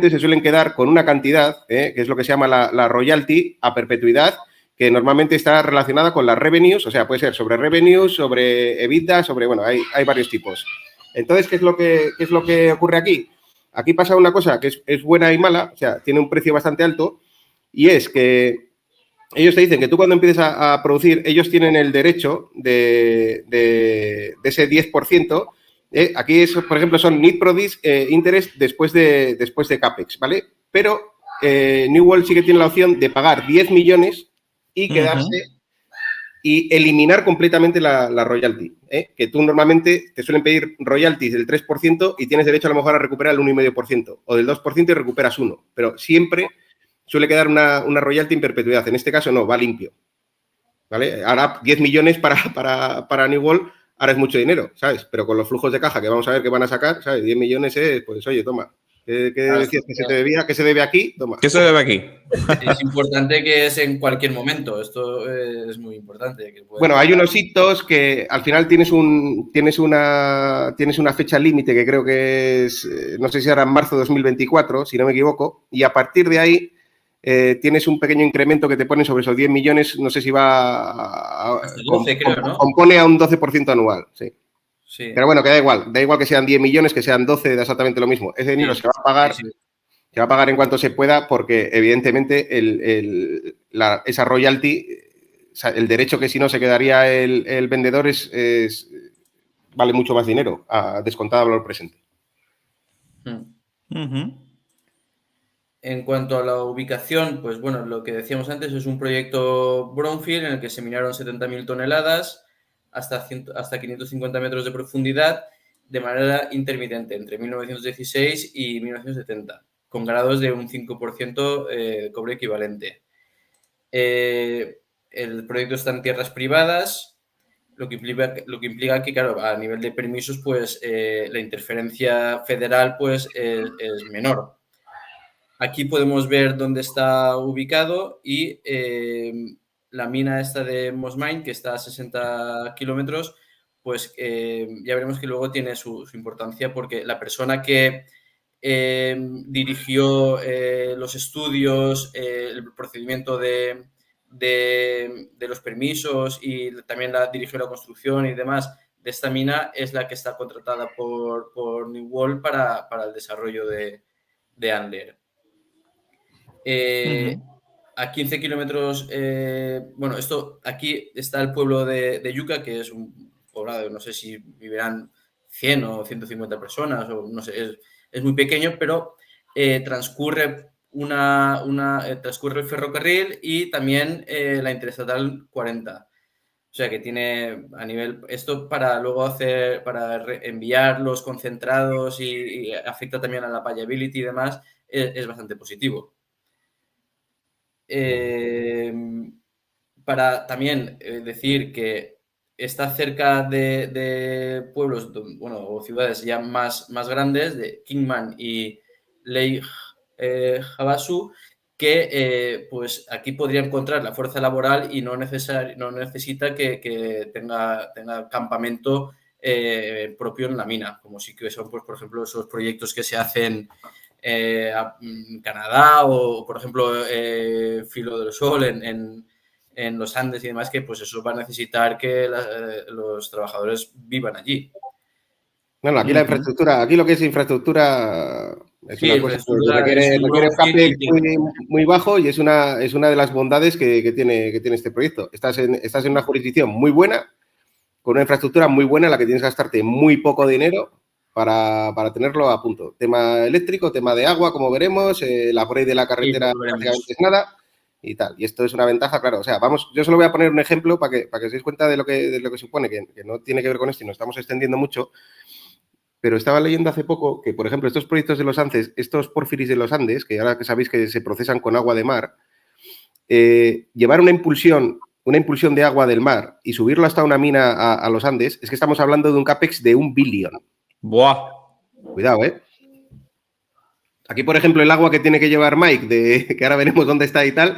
se suelen quedar con una cantidad, que es lo que se llama la royalty a perpetuidad, que normalmente está relacionada con las revenues, o sea, puede ser sobre revenues, sobre EBITDA, hay varios tipos. Entonces, ¿qué es lo que ocurre aquí? Aquí pasa una cosa que es buena y mala, o sea, tiene un precio bastante alto, y es que ellos te dicen que tú cuando empieces a producir, ellos tienen el derecho de ese 10%. Aquí, por ejemplo, son Net Produce Interest después de CAPEX, ¿vale? Pero New World sí que tiene la opción de pagar 10 millones y quedarse y eliminar completamente la royalty, que tú normalmente te suelen pedir royalties del 3% y tienes derecho a lo mejor a recuperar el 1,5% o del 2% y recuperas 1%, pero siempre suele quedar una royalty en perpetuidad. En este caso no, va limpio, ¿vale? Ahora 10 millones para New World, ahora es mucho dinero, ¿sabes? Pero con los flujos de caja que vamos a ver que van a sacar, ¿sabes? 10 millones es, pues oye, toma, ¿Qué decías que se te debía? ¿Qué se debe aquí? Toma. ¿Qué se debe aquí? Es importante que es en cualquier momento. Esto es muy importante. Bueno, hay unos hitos que al final tienes una fecha límite que creo que es, no sé si era en marzo de 2024, si no me equivoco, y a partir de ahí tienes un pequeño incremento que te ponen sobre esos 10 millones, no sé si va hasta 12, creo, ¿no? compone a un 12% anual, sí. Sí. Pero bueno, que da igual que sean 10 millones, que sean 12, da exactamente lo mismo. Ese dinero se va a pagar. Sí. Se va a pagar en cuanto se pueda porque, evidentemente, esa royalty, o sea, el derecho que si no se quedaría el vendedor vale mucho más dinero, descontado a valor presente. En cuanto a la ubicación, pues bueno, lo que decíamos antes es un proyecto brownfield en el que se minaron 70.000 toneladas hasta 550 metros de profundidad de manera intermitente entre 1916 y 1970, con grados de un 5% de cobre equivalente. El proyecto está en tierras privadas, lo que implica que, claro, a nivel de permisos, pues la interferencia federal pues, es menor. Aquí podemos ver dónde está ubicado y la mina esta de Moss Mine, que está a 60 kilómetros, pues ya veremos que luego tiene su importancia porque la persona que dirigió los estudios, el procedimiento de los permisos y también dirigió la construcción y demás de esta mina es la que está contratada por New World para el desarrollo de Antler. A 15 kilómetros, bueno, aquí está el pueblo de Yucca, que es un poblado, no sé si vivirán 100 o 150 personas, o no sé, es muy pequeño, pero transcurre transcurre el ferrocarril y también la Interestatal 40. O sea que tiene a nivel, esto para luego para enviar los concentrados y afecta también a la payability y demás, es bastante positivo. Para también decir que está cerca de pueblos, bueno, o ciudades ya más grandes, de Kingman y Lake Havasu, que pues aquí podría encontrar la fuerza laboral y no necesita que tenga campamento propio en la mina, como sí que son, pues, por ejemplo, esos proyectos que se hacen Canadá o, por ejemplo, Filo del Sol en los Andes y demás, que pues eso va a necesitar que los trabajadores vivan allí. Bueno, aquí la infraestructura, aquí lo que es infraestructura es una cosa que requiere un CAPEX muy bajo y es una de las bondades que tiene este proyecto. Estás en una jurisdicción muy buena, con una infraestructura muy buena en la que tienes que gastarte muy poco dinero para tenerlo a punto. Tema eléctrico, tema de agua, como veremos, la upgrade de la carretera prácticamente es nada y tal. Y esto es una ventaja, claro. O sea, yo solo voy a poner un ejemplo para que os deis cuenta de lo que supone, que no tiene que ver con esto y nos estamos extendiendo mucho. Pero estaba leyendo hace poco que, por ejemplo, estos proyectos de los Andes, estos porfiris de los Andes, que ahora que sabéis que se procesan con agua de mar, llevar una impulsión de agua del mar y subirlo hasta una mina a los Andes, es que estamos hablando de un CAPEX de 1 billón. ¡Buah! Cuidado, ¿eh? Aquí, por ejemplo, el agua que tiene que llevar Mike, que ahora veremos dónde está y tal,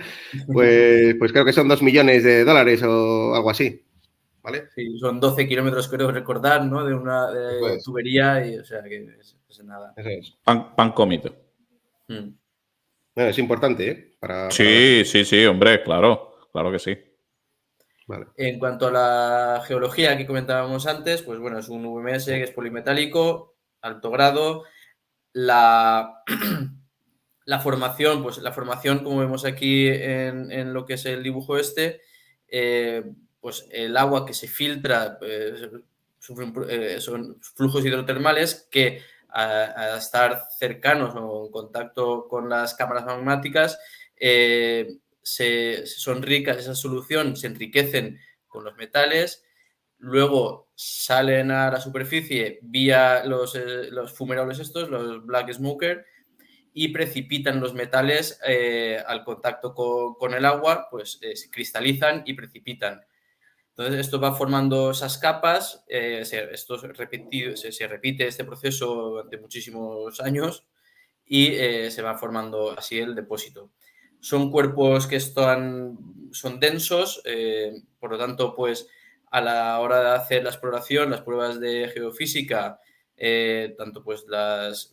pues creo que son 2 millones de dólares o algo así. ¿Vale? Sí, son 12 kilómetros, creo recordar, ¿no? De una tubería, y o sea que es nada. Eso es. Pan comido. Bueno, es importante, ¿eh? Sí, hombre, claro que sí. Vale. En cuanto a la geología que comentábamos antes, pues bueno, es un VMS que es polimetálico, alto grado. La formación, como vemos aquí en lo que es el dibujo pues el agua que se filtra son flujos hidrotermales que a estar cercanos o en contacto con las cámaras magmáticas son ricas, esa solución se enriquecen con los metales, luego salen a la superficie vía los fumaroles los black smoker, y precipitan los metales al contacto con el agua, pues se cristalizan y precipitan. Entonces esto va formando esas capas, se repite este proceso durante muchísimos años y se va formando así el depósito. Son cuerpos que son densos, por lo tanto, pues a la hora de hacer la exploración, las pruebas de geofísica, tanto pues las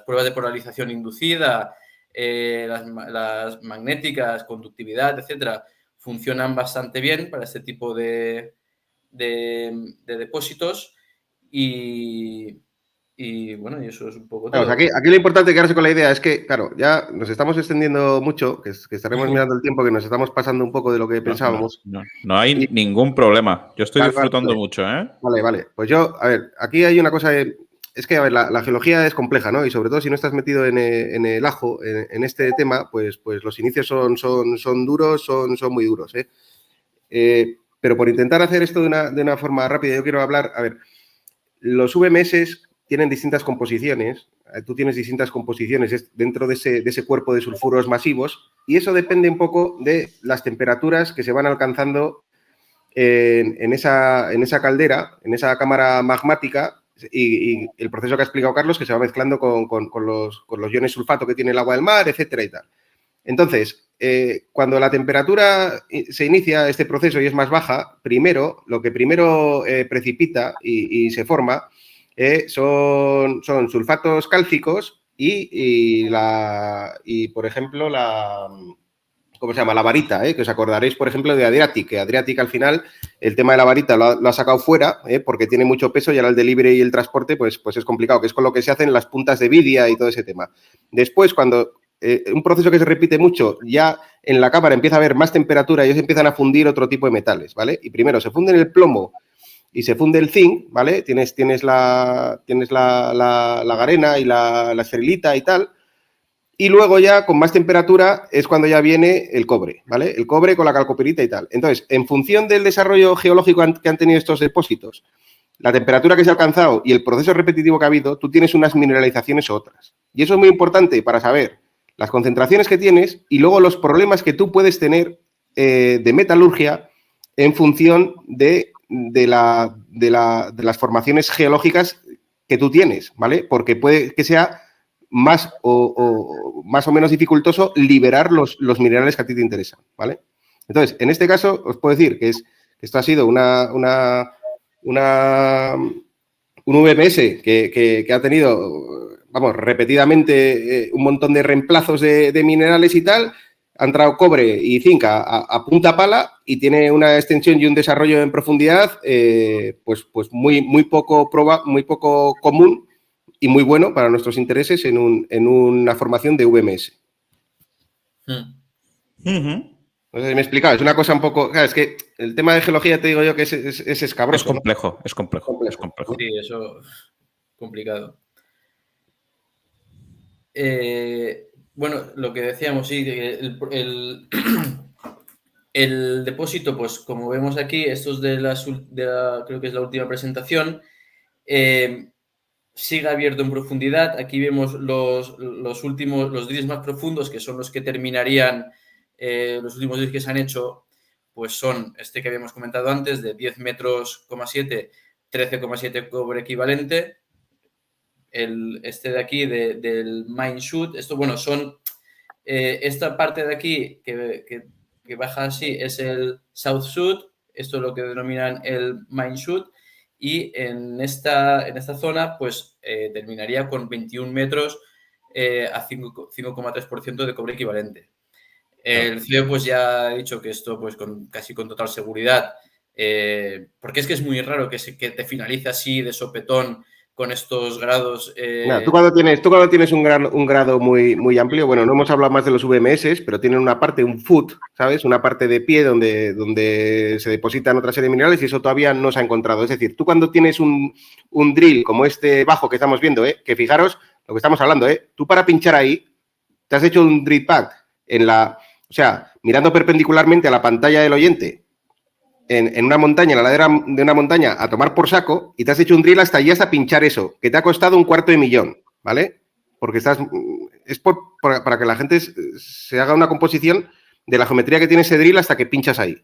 pruebas de polarización inducida, las magnéticas, conductividad, etcétera, funcionan bastante bien para este tipo de depósitos y bueno, y eso es un poco todo. Vamos, aquí lo importante quedarse con la idea es que, claro, ya nos estamos extendiendo mucho, que estaremos mirando el tiempo, que nos estamos pasando un poco de lo que pensábamos. No hay ningún problema. Yo estoy disfrutando mucho, ¿eh? Vale. Pues yo, a ver, aquí hay una cosa, es que, a ver, la geología es compleja, ¿no? Y sobre todo si no estás metido en el ajo, en este tema, pues los inicios son duros, son muy duros, ¿eh? Pero por intentar hacer esto de una forma rápida, yo quiero hablar, a ver, los VMS tienen distintas composiciones, tú tienes distintas composiciones dentro de ese cuerpo de sulfuros masivos y eso depende un poco de las temperaturas que se van alcanzando en esa caldera, en esa cámara magmática y el proceso que ha explicado Carlos, que se va mezclando con los iones sulfato que tiene el agua del mar, etcétera y tal. Entonces, cuando la temperatura se inicia este proceso y es más baja, lo que primero precipita y se forma son sulfatos cálcicos y por ejemplo, ¿cómo se llama? La varita, que os acordaréis, por ejemplo, de Adriatic, que Adriatic al final, el tema de la varita lo ha sacado fuera, porque tiene mucho peso y ahora el delivery y el transporte, pues es complicado, que es con lo que se hacen las puntas de vidia y todo ese tema. Después, cuando un proceso que se repite mucho, ya en la cámara empieza a haber más temperatura y ellos empiezan a fundir otro tipo de metales, ¿vale? Y primero se funden el plomo y se funde el zinc, ¿vale? Tienes la garena y la esferilita y tal. Y luego ya con más temperatura es cuando ya viene el cobre, ¿vale? El cobre con la calcopirita y tal. Entonces, en función del desarrollo geológico que han tenido estos depósitos, la temperatura que se ha alcanzado y el proceso repetitivo que ha habido, tú tienes unas mineralizaciones u otras. Y eso es muy importante para saber las concentraciones que tienes y luego los problemas que tú puedes tener de metalurgia en función de las formaciones geológicas que tú tienes, ¿vale? Porque puede que sea más o menos dificultoso liberar los minerales que a ti te interesan, ¿vale? Entonces, en este caso, os puedo decir que esto ha sido un VMS que ha tenido, vamos, repetidamente un montón de reemplazos de minerales y tal. Ha entrado cobre y zinc a punta pala y tiene una extensión y un desarrollo en profundidad pues muy poco común y muy bueno para nuestros intereses en una formación de VMS. No sé si me he explicado, es una cosa un poco... Claro, es que el tema de geología te digo yo que es escabroso. Es complejo, ¿no? Es complejo. Sí, eso es complicado. Bueno, lo que decíamos, sí, el depósito, pues como vemos aquí, esto es creo que es la última presentación, sigue abierto en profundidad. Aquí vemos los drills más profundos, que son los que terminarían, los últimos drills que se han hecho, pues son este que habíamos comentado antes, de 10 metros, 13,7 cobre equivalente. Este de aquí del mine shoot, esto, bueno, son esta parte de aquí que baja así es el south shoot, esto es lo que denominan el mine shoot, y en esta zona pues terminaría con 21 metros a 5,3% de cobre equivalente. El CEO pues ya ha dicho que esto pues casi con total seguridad, porque es que es muy raro que te finalice así de sopetón con estos grados. Tú cuando tienes un grado muy amplio, bueno, no hemos hablado más de los VMS, pero tienen una parte, un foot, ¿sabes? Una parte de pie donde se depositan otra serie de minerales y eso todavía no se ha encontrado. Es decir, tú cuando tienes un drill como este bajo que estamos viendo, que fijaros lo que estamos hablando, tú para pinchar ahí, te has hecho un drill pack o sea, mirando perpendicularmente a la pantalla del oyente, en una montaña, en la ladera de una montaña, a tomar por saco y te has hecho un drill hasta allí hasta pinchar eso, que te ha costado $250,000, ¿vale? Porque es para que la gente se haga una composición de la geometría que tiene ese drill hasta que pinchas ahí,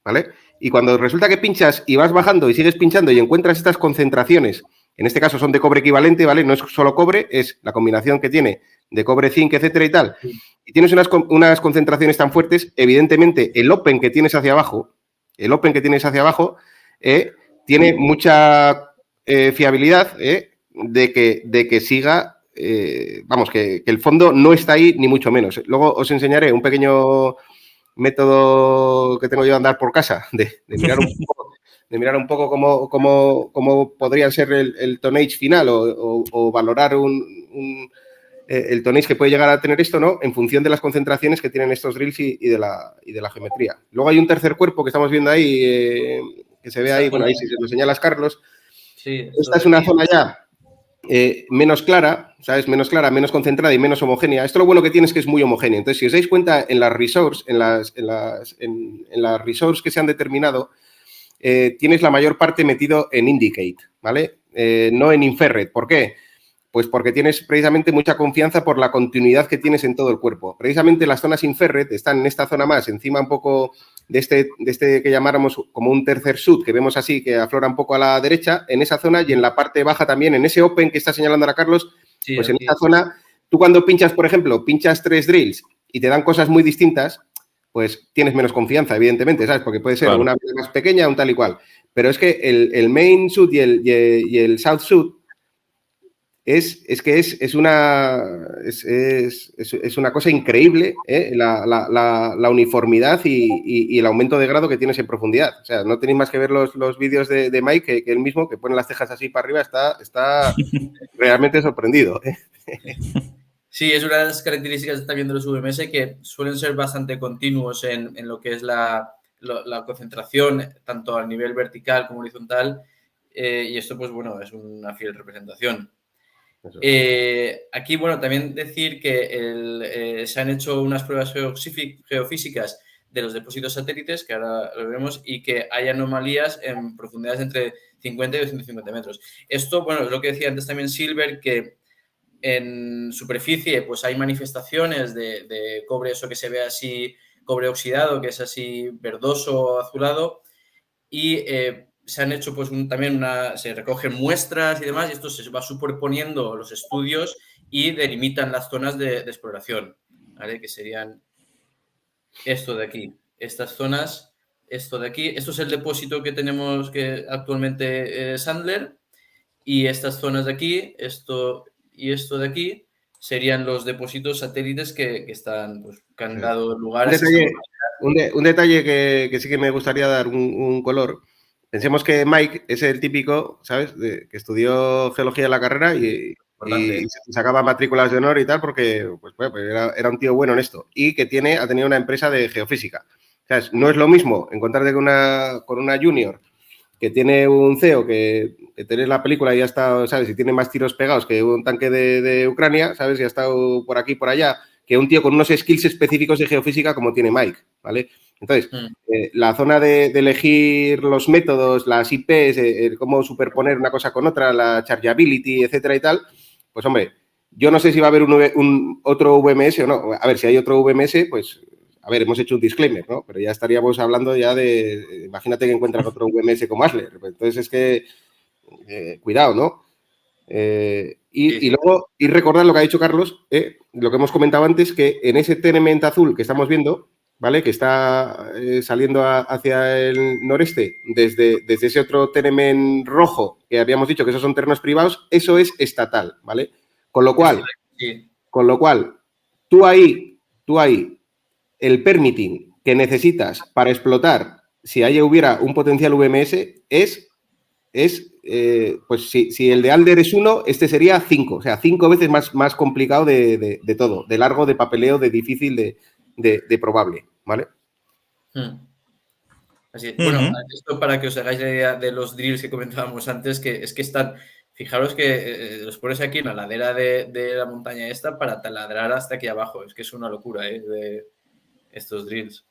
¿vale? Y cuando resulta que pinchas y vas bajando y sigues pinchando y encuentras estas concentraciones En este caso son de cobre equivalente, ¿vale? No es solo cobre, es la combinación que tiene de cobre, zinc, etcétera y tal. Y tienes unas concentraciones tan fuertes, evidentemente el open que tienes hacia abajo, tiene mucha fiabilidad de que siga, vamos, que el fondo no está ahí ni mucho menos. Luego os enseñaré un pequeño método que tengo yo de andar por casa, de mirar un poco cómo podría ser el tonnage final o valorar el tonnage que puede llegar a tener esto, ¿no? En función de las concentraciones que tienen estos drills y de la geometría. Luego hay un tercer cuerpo que estamos viendo ahí, que se ve ahí, bueno, ahí si se lo señalas, Carlos. Sí, esta es una zona ya menos clara, ¿sabes? Menos clara, menos concentrada y menos homogénea. Esto lo bueno que tiene es que es muy homogéneo. Entonces, si os dais cuenta, en las resource, en las resource que se han determinado, tienes la mayor parte metido en indicate, ¿vale? No en inferred. ¿Por qué? Pues porque tienes precisamente mucha confianza por la continuidad que tienes en todo el cuerpo. Precisamente las zonas inferred están en esta zona más, encima un poco de este que llamáramos como un tercer sud, que vemos así, que aflora un poco a la derecha, en esa zona y en la parte baja también, en ese open que está señalando ahora Carlos, sí, pues en aquí. esta zona, tú cuando pinchas, por ejemplo, pinchas 3 drills y te dan cosas muy distintas, pues tienes menos confianza, evidentemente, ¿sabes? Porque puede ser Claro. una más pequeña, un tal y cual. Pero es que el main sud y el south sud es una cosa increíble, la uniformidad y el aumento de grado que tienes en profundidad. O sea, no tenéis más que ver los vídeos de Mike, que él mismo, que pone las cejas así para arriba, está realmente sorprendido. Sí, es una de las características también de los VMS que suelen ser bastante continuos en lo que es la concentración, tanto a nivel vertical como horizontal, y esto, pues bueno, es una fiel representación. Aquí, bueno, también decir que se han hecho unas pruebas geofísicas de los depósitos satélites, que ahora lo veremos, y que hay anomalías en profundidades entre 50 y 250 metros. Esto, bueno, es lo que decía antes también Silver, que en superficie pues hay manifestaciones de cobre, eso que se ve así, cobre oxidado, que es así verdoso, azulado, y se han hecho pues se recogen muestras y demás, y esto se va superponiendo los estudios y delimitan las zonas de exploración, ¿vale? Que serían esto de aquí, estas zonas, esto de aquí, esto es el depósito que tenemos que actualmente Sandler, y estas zonas de aquí, esto y esto de aquí, serían los depósitos satélites que están, pues, que han dado lugar a estas Un detalle que sí que me gustaría dar un color. Pensemos que Mike es el típico, ¿sabes? Que estudió geología en la carrera y sacaba matrículas de honor y tal porque pues era un tío bueno en esto y que ha tenido una empresa de geofísica. ¿Sabes? No es lo mismo encontrarte con una junior que tiene un CEO que tenés la película y ya está, ¿sabes? Y tiene más tiros pegados que un tanque de Ucrania, ¿sabes? Y ha estado por aquí, por allá, que un tío con unos skills específicos de geofísica como tiene Mike, ¿vale? Entonces, la zona de elegir los métodos, las IPs, cómo superponer una cosa con otra, la chargeability, etcétera y tal, pues hombre, yo no sé si va a haber otro VMS o no. A ver, si hay otro VMS, pues a ver, hemos hecho un disclaimer, ¿no? Pero ya estaríamos hablando ya imagínate que encuentran otro VMS como Asler. Entonces es que, cuidado, ¿no? Y luego, y recordar lo que ha dicho Carlos, lo que hemos comentado antes, que en ese tenement azul que estamos viendo, ¿vale? Que está saliendo hacia el noreste, desde ese otro tenement rojo que habíamos dicho que esos son terrenos privados, eso es estatal, ¿vale? Con lo cual, tú ahí, el permitting que necesitas para explotar, si ahí hubiera un potencial VMS, pues si el de Alder es 1, este sería 5, o sea, 5 veces más complicado de todo, de largo, de papeleo, de difícil, de probable, ¿vale? Así es. Bueno, esto para que os hagáis la idea de los drills que comentábamos antes, que es que están, fijaros que los pones aquí en la ladera de la montaña esta para taladrar hasta aquí abajo, es que es una locura, de estos drills.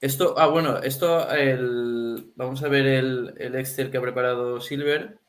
Esto, bueno, vamos a ver el Excel que ha preparado Silver.